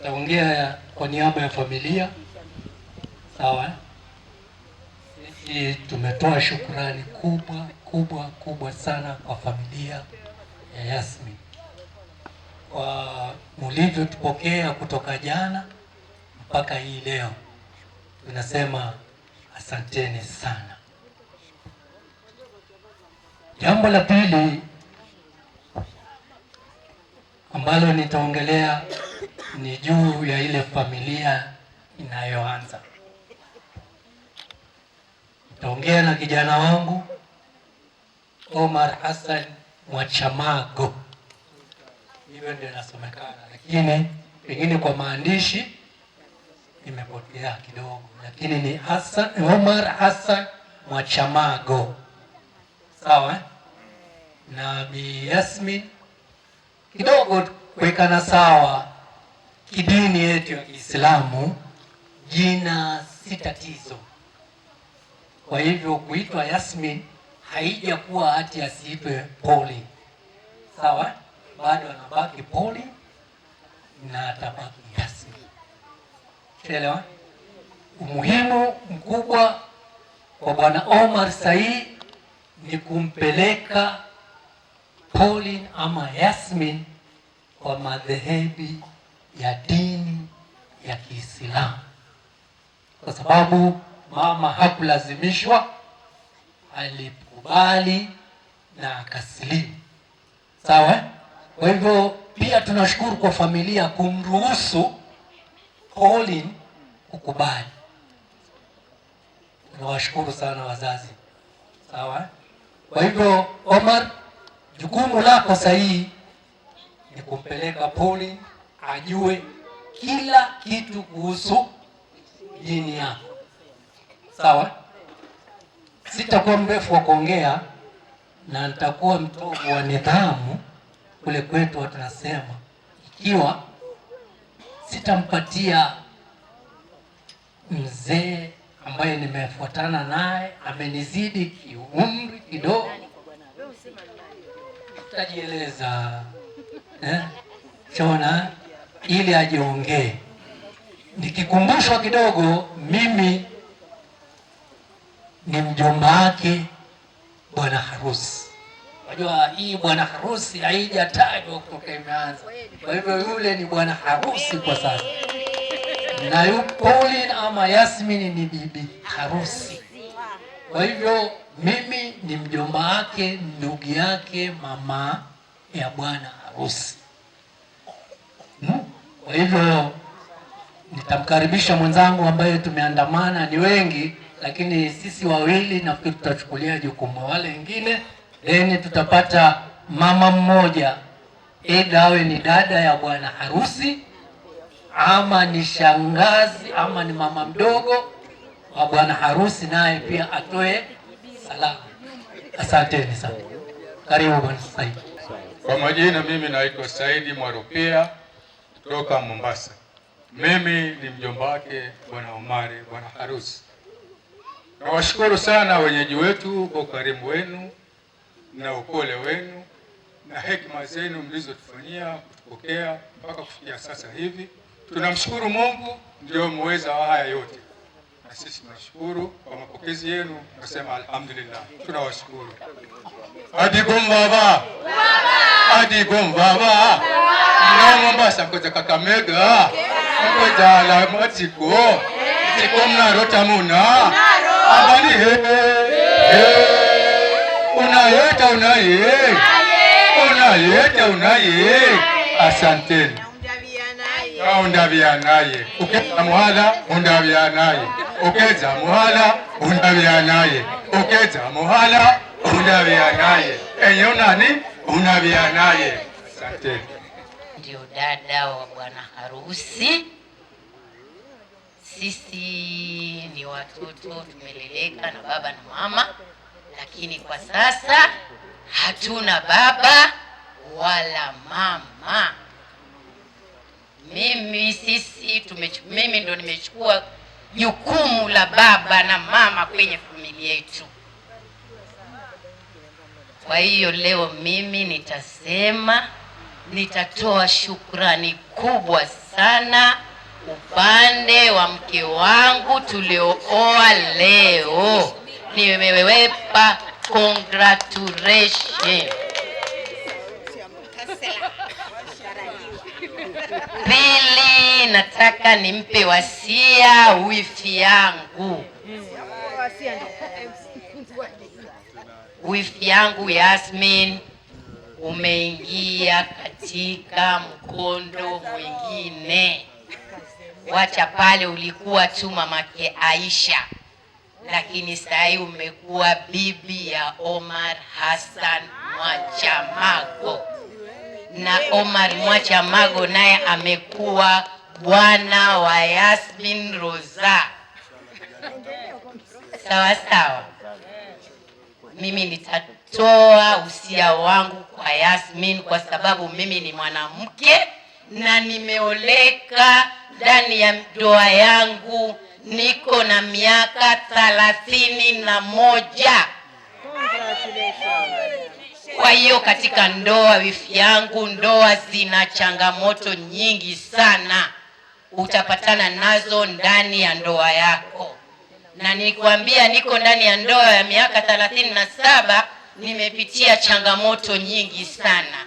Taongea kwa niaba ya familia. Sawa? Sisi tumetoa shukrani kubwa sana kwa familia ya Yasmin kwa mlivyotupokea kutoka jana mpaka hii leo. Tunasema asanteni sana. Jambo la pili ambalo nitaongelea ni juu ya ile familia inayoanza. Nitaongea na kijana wangu Omar Hassan Mwachamago, hivyo ndio nasomekana, lakini pengine kwa maandishi nimepotea kidogo, lakini ni Omar Hassan Mwachamago. Sawa? Na Bi Yasmin kidogo kuwekana sawa kidini yetu ya Kiislamu, jina si tatizo. Kwa hivyo kuitwa Yasmin haija kuwa hati asiitwe Poli. Sawa? Bado anabaki Poli na atabaki Yasmin. Elewa? Umuhimu mkubwa kwa Bwana Omar Said ni kumpeleka Pauline ama Yasmin kwa madhehebu ya dini ya Kiislamu, kwa sababu mama hakulazimishwa, alikubali na akasilimu. Sawa? Kwa hivyo pia tunashukuru kwa familia kumruhusu Pauline kukubali. Tunawashukuru sana wazazi. Sawa? Kwa hivyo Omar, jukumu lako sahihi ni kumpeleka Pauline ajue kila kitu kuhusu dini yako. Sawa? Sitakuwa mrefu wa kuongea na nitakuwa mtovu wa nidhamu. Kule kwetu tunasema ikiwa sitampatia mzee ambaye nimefuatana naye, amenizidi kiumri kidogo, tajieleza chona ili ajiongee. Nikikumbushwa kidogo, mimi ni mjomba wake bwana harusi. Unajua hii bwana harusi haijatajwa kutoka imeanza. Kwa hivyo yule ni bwana harusi kwa sasa. Na yu Pauline ama Yasmin ni bibi harusi. Kwa hivyo mimi ni mjomba wake, ndugu yake, mama ya bwana harusi. Kwa hivyo nitamkaribisha mwenzangu ambaye tumeandamana ni wengi, lakini sisi wawili nafikiri tutachukulia jukumu, wale wengine then tutapata mama mmoja, aidha awe ni dada ya bwana harusi ama ni shangazi ama ni mama mdogo wa bwana harusi, naye pia atoe salamu. Asanteni sana. Karibu bwana Said. Kwa majina mimi naitwa Saidi Mwarupia kutoka Mombasa. Mimi ni mjomba wake bwana Omari, bwana harusi. Nawashukuru sana wenyeji wetu kwa ukarimu wenu na upole wenu na hekima zenu mlizotufanyia kutupokea mpaka kufikia sasa hivi. Tunamshukuru Mungu ndio muweza wa haya yote. Na sisi tunashukuru kwa mapokezi yenu, tunasema alhamdulillah. Tunawashukuru. Adigum baba. Adigum baba. Na Mombasa kwa Kakamega. Kwa jala matiko. Tiko mnarota muna. Ambani unayeta unaye. Asanteni. Undavia naye. Ukeza muhala undavia naye. Ukeza muhala undavia naye. Ukeza muhala undavia naye. Enyo nani undavia naye. Asante. Ndio dada wa bwana harusi. Sisi ni watoto tumeleleka na baba na mama, lakini kwa sasa hatuna baba wala mama. Mimi ndo nimechukua jukumu la baba na mama kwenye familia yetu. Kwa hiyo leo mimi nitatoa shukrani kubwa sana upande wa mke wangu tuliooa leo. Nimewepa congratulations. Pili, nataka nimpe wasia wifi yangu. Wifi yangu Yasmin, umeingia katika mkondo mwingine. Wacha pale ulikuwa tu mamake Aisha, lakini sasa umekuwa bibi ya Omar Hassan Mwachamago. Na Omar Mwachamago naye amekuwa bwana wa Yasmin Roza. Sawa sawa. Mimi nitatoa usia wangu kwa Yasmin kwa sababu mimi ni mwanamke na nimeoleka ndani ya ndoa yangu, niko na miaka 31. Kwa hiyo katika ndoa wifi yangu, ndoa zina changamoto nyingi sana, utapatana nazo ndani ya ndoa yako. Na nikwambia niko ndani ya ndoa ya miaka 37, nimepitia changamoto nyingi sana.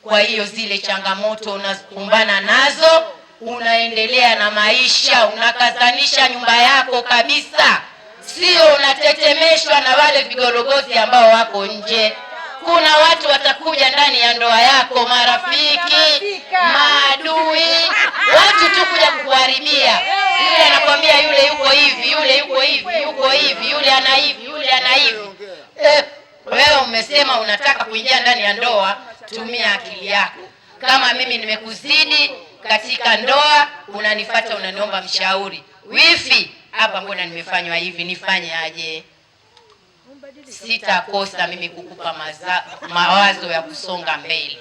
Kwa hiyo zile changamoto unakumbana nazo, unaendelea na maisha, unakazanisha nyumba yako kabisa. Sio unatetemeshwa na wale vigorogozi ambao wako nje. Kuna watu watakuja ndani ya ndoa yako, marafiki, maadui, watu tu kuja kukuharibia. Yule anakuambia yule yuko hivi, yule yuko hivi, yuko hivi, yule ana hivi, yule ana hivi. Wewe umesema unataka kuingia ndani ya ndoa, tumia akili yako. Kama mimi nimekuzidi katika ndoa, unanifuata unaniomba mshauri. Wifi, hapa mbona nimefanywa hivi, nifanye aje? Sitakosa mimi kukupa mawazo ya kusonga mbele.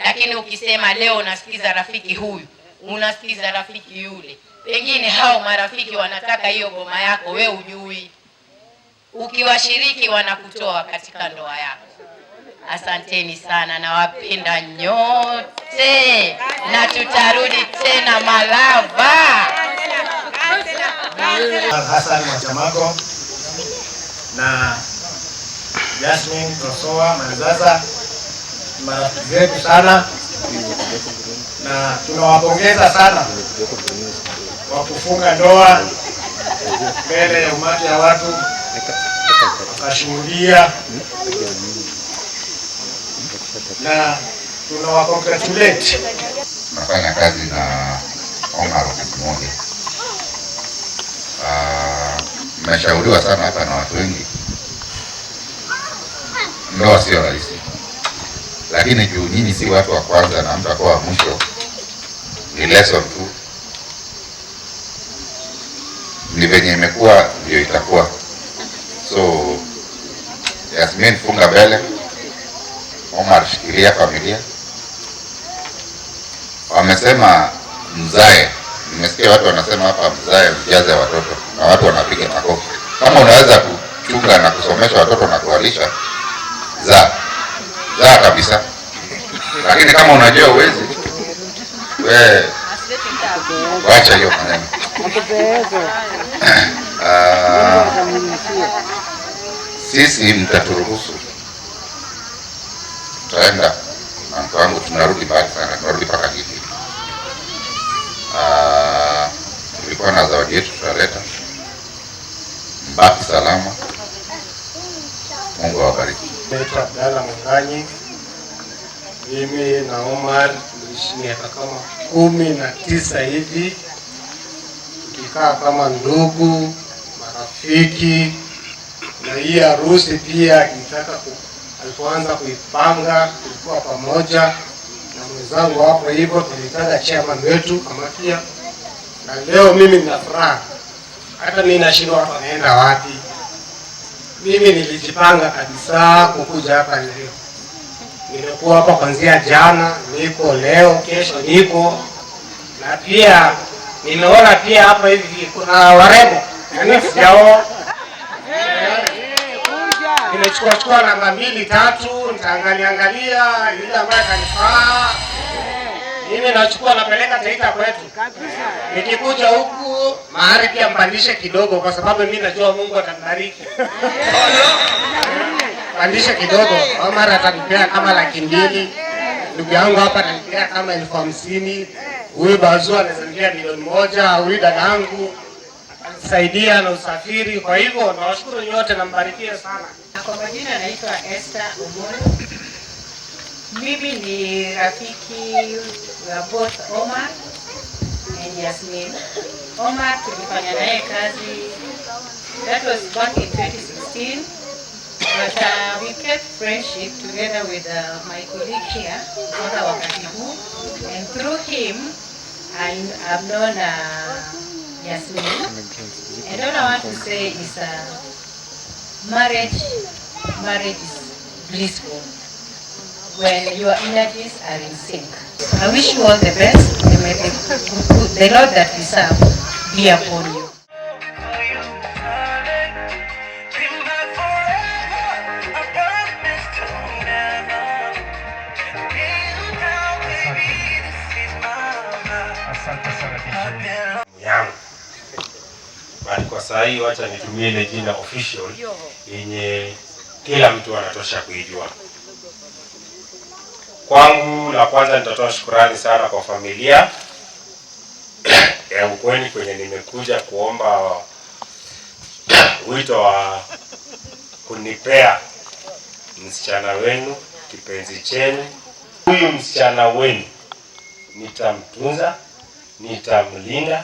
Lakini ukisema leo unasikiza rafiki huyu, unasikiza rafiki yule, pengine hao marafiki wanataka hiyo goma yako, we ujui. Ukiwashiriki wanakutoa katika ndoa yako. Asanteni sana, na wapenda nyote, na tutarudi tena Malava. Hassan Mwachamago na Yasmin Tosoa Manzaza, marafiki zetu sana, na tunawapongeza sana kwa kufunga ndoa mbele ya umati ya watu, wakashuhudia, na tunawacongratulate. Nafanya kazi na moja. Mmeshauriwa sana hapa na watu wengi, ndoa sio rahisi, lakini juu nyinyi si watu wa kwanza na mtakuwa wa mwisho, ni lesson tu, ni venye imekuwa ndio itakuwa. So Yasmin, funga mbele. Omar, shikilia familia. Wamesema mzae, nimesikia watu wanasema hapa mzae, mjaze watoto, na watu wanapiga makofi. Kama unaweza kuchunga na kusomesha watoto na kuwalisha, zaa kabisa. Lakini kama unajua uwezi, wacha hiyo maneno. Sisi mtaturuhusu, tutaenda na mke wangu, tunarudi mbali sana, tunarudi mpaka Gigi. Tulikuwa na zawadi yetu tutaleta. Mbaki salama, Mungu awabariki. Naitwa Abdalla Mwanganyi. Mimi na Omar tuliishi miaka kama 19 hivi, tukikaa kama ndugu, marafiki. Na hii harusi pia alipoanza kuipanga tulikuwa pamoja na mwenzangu hapo, hivyo tulitaka chairman wetu kamatia. Na leo mimi nina furaha, hata mimi nashindwa hapa naenda wapi. Mimi nilijipanga kabisa kukuja hapa leo. Nimekuwa hapa kuanzia jana, niko leo, kesho niko. Na pia nimeona pia hapa hivi kuna warembo, yani sijao. Nimechukua namba 2 3, nitaangalia yule ambaye kanifaa. Mimi nachukua napeleka Taita kwetu. Nikikuja huku mahari pia mpandishe kidogo, kwa sababu mimi najua Mungu atanibariki. Pandisha kidogo. Omar atanipea kama 200,000. Ndugu yangu hapa atanipea kama 50,000. Huyu Bazu anazangia 1,000,000. Huyu dada yangu saidia na usafiri. Kwa hivyo nawashukuru nyote na mbarikie sana. Kwa majina naitwa Esther Omolo. Mimi ni rafiki wa both Omar and Yasmin. Omar tulifanya naye kazi, that was back in 2016, but we kept friendship together with my colleague here mpaka wakati huu, and through him I've known Yasmin. And all I want to say is marriage is blissful when your energies are in sync. I wish you all the best, and may the Lord that we serve be upon you. Yangu. Bali kwa saa hii wacha nitumie ile jina official yenye kila mtu anatosha kuijua. Kwangu la kwanza nitatoa shukrani sana kwa familia ya Ukweni kwenye nimekuja kuomba wito wa kunipea msichana wenu, kipenzi chenu. Huyu msichana wenu nitamtunza, nitamlinda,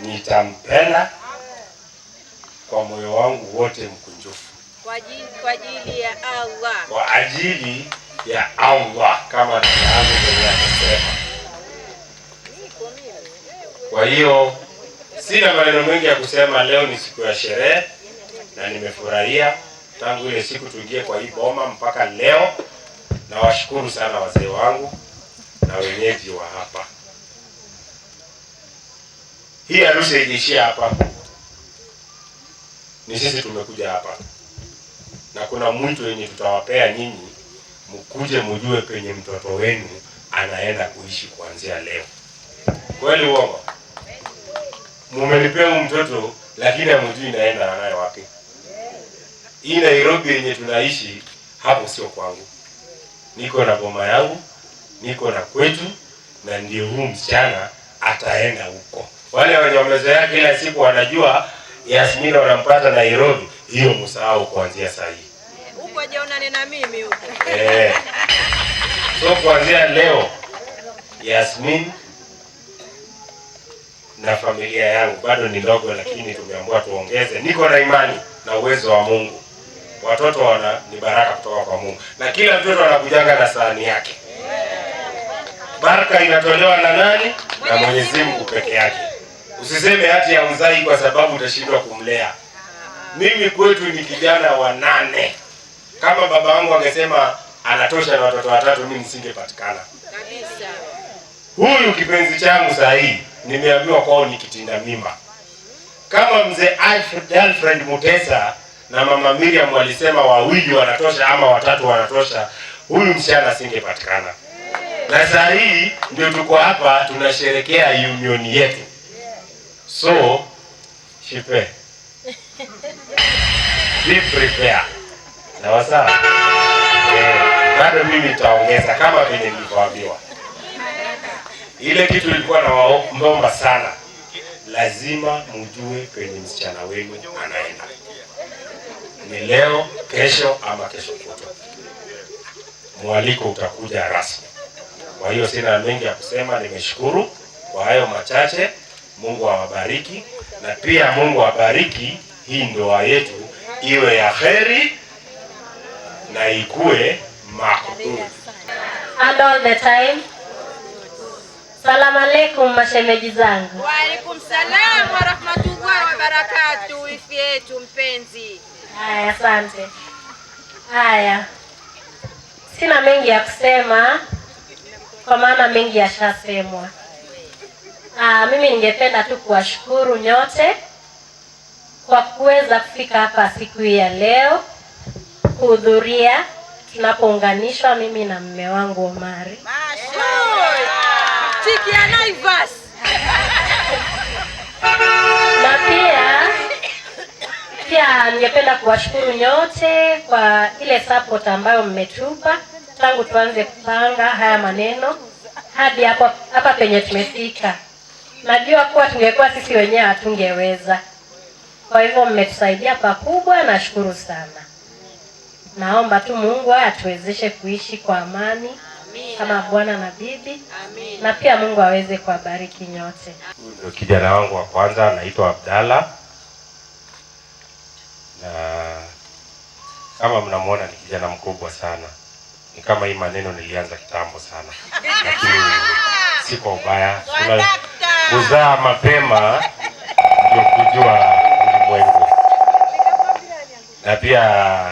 nitampenda kwa moyo wangu wote mkunjufu. Kwa ajili ya Allah. Kwa ajili ya Allah, kama tunaanza kwenye anasema. Kwa hiyo sina maneno mengi ya kusema. Leo ni siku ya sherehe na nimefurahia tangu ile siku tuingie kwa hii boma mpaka leo. Na washukuru sana wazee wangu na wenyeji wa hapa. Hii harusi haijaishia hapa. Ni sisi tumekuja hapa. Na kuna mwito wenye tutawapea nyinyi, mkuje mjue penye mtoto wenu anaenda kuishi kuanzia leo. Kweli uongo? Mumenipea mtoto lakini hamjui naenda naye wapi. Hii Nairobi yenye tunaishi hapo sio kwangu. Niko na boma yangu, niko na kwetu, na ndio huu msichana ataenda huko. Wale wenye wamezoea kila siku wanajua Yasmin wanampata Nairobi, hiyo msahau kuanzia saa hii. Huko ajaonane na mimi huko. So kuanzia leo Yasmin na familia yangu. Bado ni ndogo, lakini tumeamua tuongeze. Niko na imani na uwezo wa Mungu. Watoto ni baraka kutoka kwa Mungu, na kila mtoto anakujanga na sahani yake. Baraka inatolewa na nani? Na Mwenyezi Mungu peke yake. Usiseme hati ya mzai kwa sababu utashindwa kumlea. Mimi kwetu ni kijana wa 8. Kama baba yangu angesema anatosha na watoto 3, mimi nisingepatikana. Kabisa. Huyu kipenzi changu saa hii nimeambiwa kwao ni kitinda mimba. Kama mzee Alfred Mutesa na mama Miriam walisema 2 wanatosha ama 3 wanatosha, huyu msichana asingepatikana. Na saa hii ndio tuko hapa tunasherekea union yetu. So, shipe. Be prepare. Sawa sawa? Bado mimi nitaongeza kama vile nilivyoambiwa. Ile kitu ilikuwa na waomba sana. Lazima mjue kwenye msichana wenu anaenda. Ni leo, kesho ama kesho kutwa. Mwaliko utakuja rasmi. Kwa hiyo sina mengi ya kusema, nimeshukuru kwa hayo machache. Mungu awabariki, na pia Mungu awabariki hii ndoa yetu iwe ya kheri na ikue makbul. And all the time. Salamu alaikum mashemeji zangu. Wa alaikum salam wa rahmatullahi wa barakatuh. Wifi yetu mpenzi. Haya, asante. Haya, sina mengi ya kusema kwa maana mengi yashasemwa. Mimi ningependa tu kuwashukuru nyote kwa kuweza kufika hapa siku hii ya leo kuhudhuria tunapounganishwa mimi na mume wangu Omari. Chiki ya Naivas. Na pia ningependa kuwashukuru nyote kwa ile support ambayo mmetupa tangu tuanze kupanga haya maneno hadi hapa penye tumefika. Najua kuwa tungekuwa sisi wenyewe hatungeweza. Kwa hivyo mmetusaidia pakubwa, nashukuru sana. Naomba tu Mungu atuwezeshe kuishi kwa amani kama bwana na bibi. Na pia Mungu aweze kuwabariki nyote. Ndio kijana wangu wa kwanza, anaitwa Abdalla. Na kama mnamuona ni kijana mkubwa sana. Ni kama hii maneno nilianza kitambo sana. Lakini si kwa ubaya. Kuzaa mapema ndio kujua ulimwengu. Na pia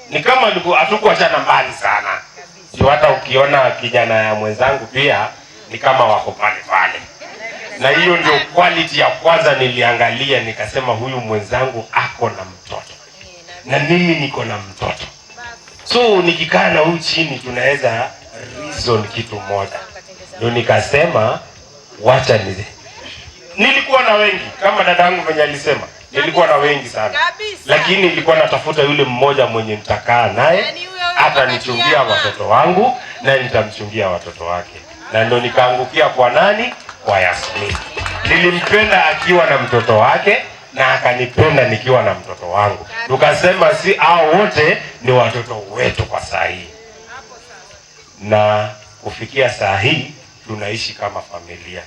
ni kama hatukuachana mbali sana. Ndio hata ukiona kijana ya mwenzangu pia ni kama wako pale pale. Na hiyo ndio quality ya kwanza niliangalia, nikasema huyu mwenzangu ako na mtoto. Na mimi niko na mtoto. So nikikaa na huyu chini tunaweza reason kitu moja. Ndio nikasema wacha nilikuwa na wengi kama dadangu mwenye alisema. Nilikuwa na wengi sana. Lakini nilikuwa natafuta yule mmoja mwenye nitakaa naye hata nichungia watoto wangu na nitamchungia watoto wake. Na ndio nikaangukia kwa nani? Kwa Yasmin. Nilimpenda akiwa na mtoto wake na akanipenda nikiwa na mtoto wangu. Tukasema si hao wote ni watoto wetu kwa saa hii. Na kufikia saa hii tunaishi kama familia.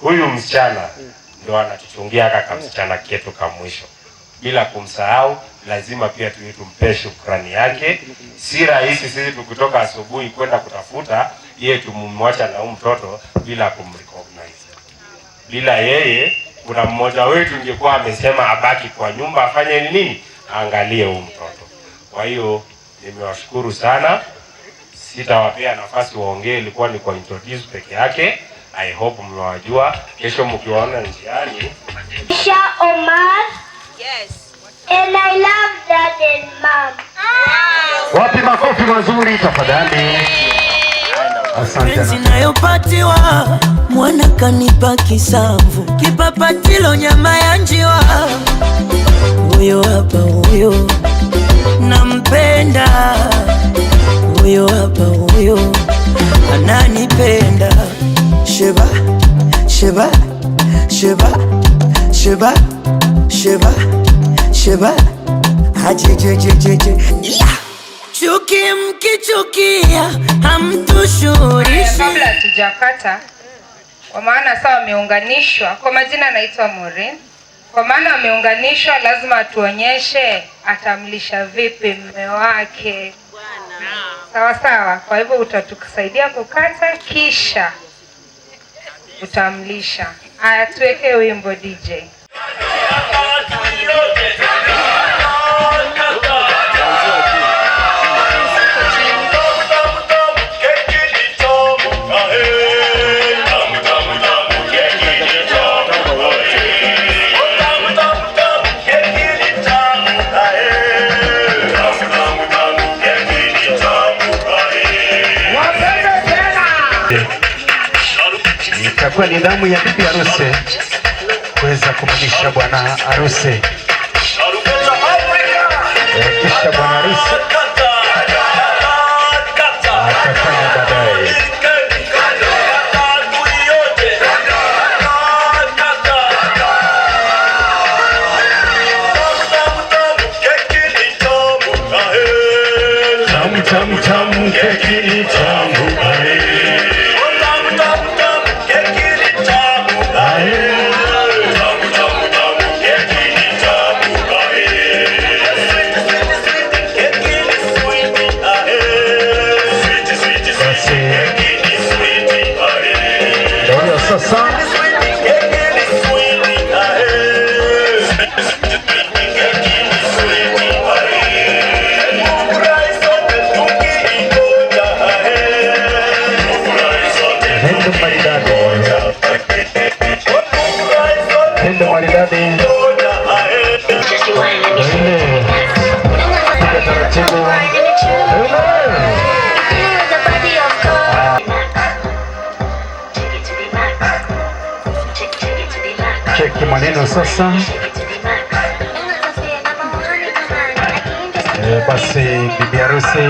Huyu msichana ndio anatuchungia kaka msichana ketu kama mwisho. Bila kumsahau, lazima pia tumpe shukrani yake. Si rahisi sisi tukitoka asubuhi kwenda kutafuta, yeye tumumwacha na huyu mtoto bila kumrecognize. Bila yeye, kuna mmoja wetu ingekuwa amesema abaki kwa nyumba afanye nini? Angalie huyu mtoto. Kwa hiyo nimewashukuru sana. Sitawapea nafasi waongee, ilikuwa ni kwa introduce peke yake. I hope mmewajua. Kesho mkiwaona njiani. Sha Omar. Yes. And I love dad and mom. Wow. Wapi makofi mazuri tafadhali. Asante. Penzi nayopatiwa mwana kanipa kisamvu, kipapatilo nyama ya njiwa. Huyo hapa huyo nampenda, huyo hapa huyo ananipenda. Sheba, sheba, sheba, sheba, sheba, sheba, hajejejejeje. Chuki mkichukia hamtushurishi. Kabla tujakata, kwa maana sasa wameunganishwa. Kwa majina naitwa Maureen. Kwa maana wameunganishwa, lazima atuonyeshe atamlisha vipi mume wake. Sawa sawa. Kwa hivyo utatusaidia kukata kisha utamlisha. Haya, tuweke wimbo DJ. Itakuwa ni damu ya bibi harusi kuweza kumlisha bwana harusi, kisha bwana harusi atafanya baadaye. Tamu tamu tamu keki ni tamu sasa Hendo maridadi cheki maneno sasa. Basi bibi harusi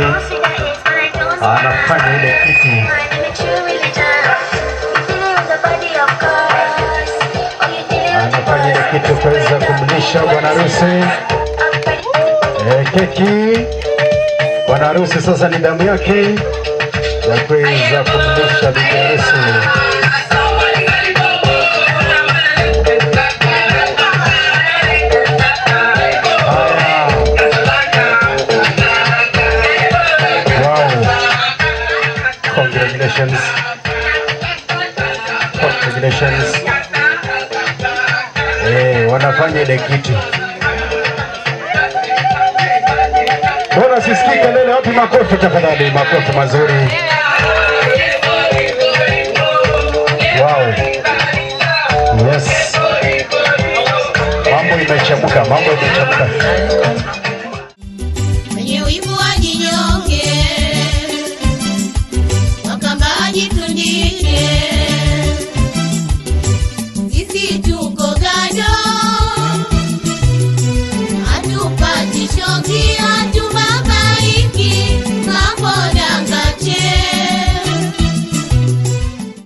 anafanya ile kitu, anafanya ile kitu kuweza kumlisha bwana harusi keki. Bwana harusi sasa ni damu yake ya kuweza kumlisha bibi harusi. Congratulations. Wanafanya ile kitu. Bora sisikii kelele, wapi makofi tafadhali, makofi mazuri. Wow. Yes. Mambo imechamuka, mambo imechamuka.